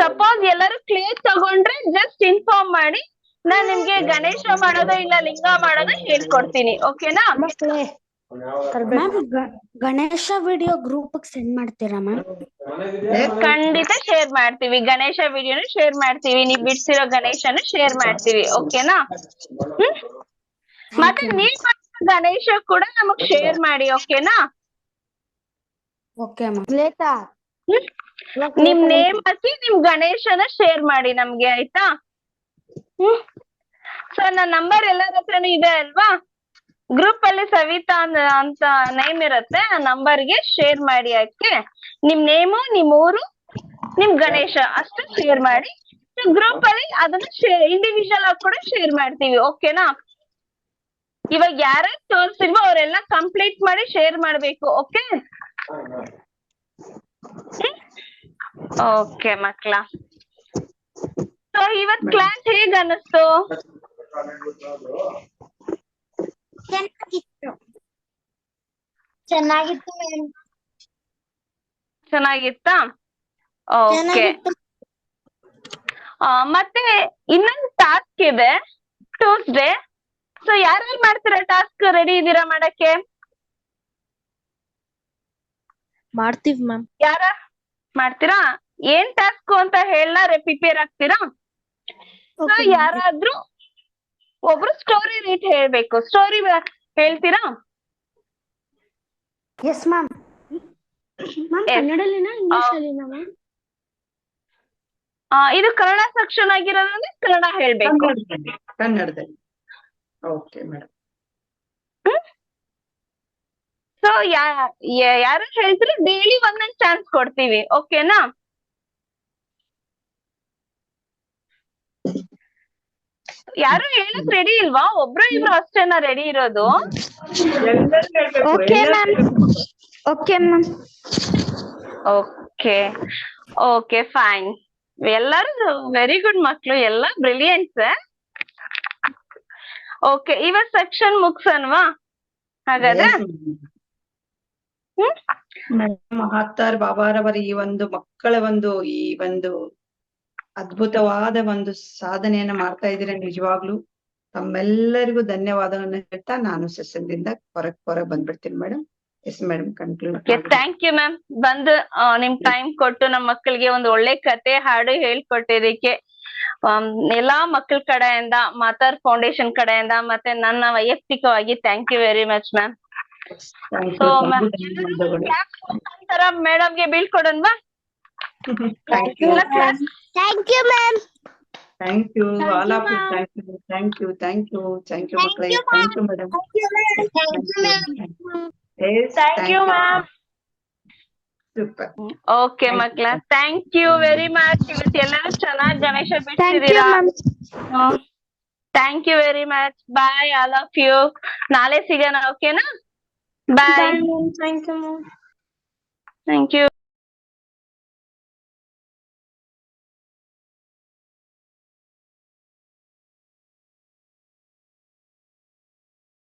ಸಪೋಸ್ ಎಲ್ಲರೂ ಕ್ಲೇ ತಗೊಂಡ್ರೆ ಜಸ್ಟ್ ಇನ್ಫಾರ್ಮ್ ಮಾಡಿ, ನಾನ್ ನಿಮ್ಗೆ ಗಣೇಶ ಮಾಡೋದು ಇಲ್ಲ ಲಿಂಗ ಮಾಡೋದು ಹೇಳ್ಕೊಡ್ತೀನಿ. ಓಕೆನಾ? ಗಣೇಶ ವಿಡಿಯೋ ಗ್ರೂಪ್ ಸೆಂಡ್ ಮಾಡ್ತೀರಾ ಮ್ಯಾಮ್? ಖಂಡಿತ ಶೇರ್ ಮಾಡ್ತೀವಿ. ಗಣೇಶ ವಿಡಿಯೋನು ಶೇರ್ ಮಾಡ್ತೀವಿ, ನೀವ್ ಬಿಡ್ಸಿರೋ ಗಣೇಶನು ಶೇರ್ ಮಾಡ್ತೀವಿ. ಓಕೆನಾ? ಮತ್ತೆ ನೀವ್ ಗಣೇಶ ಕೂಡ ನಮಗ್ ಶೇರ್ ಮಾಡಿ. ಓಕೆನಾ? ನಿಮ್ ನೇಮ್ ಹಾಕಿ ನಿಮ್ ಗಣೇಶನ ಶೇರ್ ಮಾಡಿ ನಮ್ಗೆ, ಆಯ್ತಾ? ಸೊ ನನ್ನ ನಂಬರ್ ಎಲ್ಲರ ಹತ್ರನು ಇದೆ ಅಲ್ವಾ? ಗ್ರೂಪ್ ಅಲ್ಲಿ ಸವಿತಾ ಅಂತ ನೇಮ್ ಇರುತ್ತೆ, ಆ ನಂಬರ್ಗೆ ಶೇರ್ ಮಾಡಿ. ಯಾಕೆ ನಿಮ್ ನೇಮು, ನಿಮ್ ಊರು, ನಿಮ್ ಗಣೇಶ ಅಷ್ಟು ಶೇರ್ ಮಾಡಿ. ಗ್ರೂಪ್ ಅಲ್ಲಿ ಅದನ್ನ ಇಂಡಿವಿಜುವಲ್ ಆಗಿ ಕೂಡ ಶೇರ್ ಮಾಡ್ತೀವಿ. ಓಕೆನಾ? ಇವಾಗ ಯಾರ್ಯಾರು ತೋರ್ಸಿಲ್ವೋ ಅವರೆಲ್ಲ ಕಂಪ್ಲೀಟ್ ಮಾಡಿ ಶೇರ್ ಮಾಡ್ಬೇಕು. ಓಕೆ ಓಕೆ ಮಕ್ಳ. ಸೊ ಇವತ್ ಕ್ಲಾಸ್ ಹೇಗ್ ಅನ್ನಿಸ್ತು? ಚೆನ್ನಾಗಿತ್ತಾ? ಓಕೆ. ಮತ್ತೆ ಇನ್ನೊಂದು ಟಾಸ್ಕ್ ಇದೆ ಟ್ಯೂಸ್ಡೇ. ಸೊ ಯಾರ್ಯಾರು ಮಾಡ್ತೀರಾ ಟಾಸ್ಕ್? ರೆಡಿ ಇದ್ದೀರಾ ಮಾಡಕ್ಕೆ? ಮಾಡ್ತೀವಿ ಮ್ಯಾಮ್. ಯಾರ ಮಾಡ್ತೀರಾ? ಏನ್ ಟಾಸ್ಕ್ ಅಂತ ಹೇಳ ಪ್ರಿಪೇರ್ ಆಗ್ತೀರಾ? ಸೊ ಯಾರಾದ್ರೂ ಒಬ್ರು ಸ್ಟೋರಿ ರೀಟ್ ಹೇಳ್ಬೇಕು. ಸ್ಟೋರಿ ಹೇಳ್ತೀರಾ? Yes ma'am. ಮ್ಯಾಮ್ ಕನ್ನಡಲ್ಲಿನಾ ಇಂಗ್ಲಿಷ್ ಅಲ್ಲಿನಾ ಮ್ಯಾಮ್? ಇದು ಕನ್ನಡ ಸೆಕ್ಷನ್ ಆಗಿರೋದ್ರಿಂದ ಕನ್ನಡ ಹೇಳ್ಬೇಕು. ಕನ್ನಡದಲ್ಲಿ. Okay madam. ಸೊ ಯಾರು ಹೇಳ್ತೀರಿ ಡೈಲಿ ಒಂದೊಂದ್ ಚಾನ್ಸ್ ಕೊಡ್ತೀವಿ, ಓಕೆನಾ? ಯಾರು ಹೇಳಕ್ ರೆಡಿ ಇಲ್ವಾ? ಒಬ್ರು ಇಬ್ರು ಅಷ್ಟೇನಾ ರೆಡಿ ಇರೋದು? Okay ma'am. Okay ma'am. Okay okay fine. ಎಲ್ಲರೂ ವೆರಿ ಗುಡ್ ಮಕ್ಳು, ಎಲ್ಲ ಬ್ರಿಲಿಯಂಟ್ಸ್. ಓಕೆ, ಇವತ್ ಸೆಕ್ಷನ್ ಮುಗ್ಸನ್ವಾ ಹಾಗಾದ್ರೆ? ಮಹಾತ್ತಾರ್ ಬಾಬಾರವರ ಈ ಒಂದು ಮಕ್ಕಳ ಈ ಒಂದು ಅದ್ಭುತವಾದ ಒಂದು ಸಾಧನೆಯನ್ನ ಮಾಡ್ತಾ ಇದ್ದೀರಾ. ನಿಜವಾಗ್ಲು ತಮ್ಮೆಲ್ಲರಿಗೂ ಧನ್ಯವಾದಗಳನ್ನ ಹೇಳ್ತಾ ನಾನು ಸೆಷನ್ದಿಂದ ಹೊರಗೆ ಬಂದ್ಬಿಡ್ತೀನಿ madam. Yes madam, conclude. Thank you ma'am. ಬಂದು ನಿಮ್ ಟೈಮ್ ಕೊಟ್ಟು ನಮ್ಮ ಮಕ್ಕಳಿಗೆ ಒಂದು ಒಳ್ಳೆ ಕತೆ ಹಾಡು ಹೇಳ್ಕೊಟ್ಟಿದ್ದಕ್ಕೆ ಎಲ್ಲಾ ಮಕ್ಕಳ ಕಡೆಯಿಂದ, ಮಾತಾರ್ ಫೌಂಡೇಶನ್ ಕಡೆಯಿಂದ, ಮತ್ತೆ ನನ್ನ ವೈಯಕ್ತಿಕವಾಗಿ thank you very much ma'am. So ಮೇಡಮ್ಗೆ ಬೀಳ್ಕೊಡೋಣವಾ? Thank you ma'am. Thank you all of you. Thank you ಮಕ್ಕಳೇ. Thank you madam. Thank you ma'am. Super. Okay ಮಕ್ಳ, ಥ್ಯಾಂಕ್ ಯು ವೆರಿ ಮಚ್. ಇವತ್ತು ಎಲ್ಲರೂ ಚೆನ್ನಾಗಿ ಗಣೇಶ ಬಿಡ್ತಿದ್ದೀರಾ. Thank you very much. Bye all of you. ನಾಳೆ ಸಿಗೋಣ, ಓಕೆನಾ? Bye. Thank you ma'am. Thank you.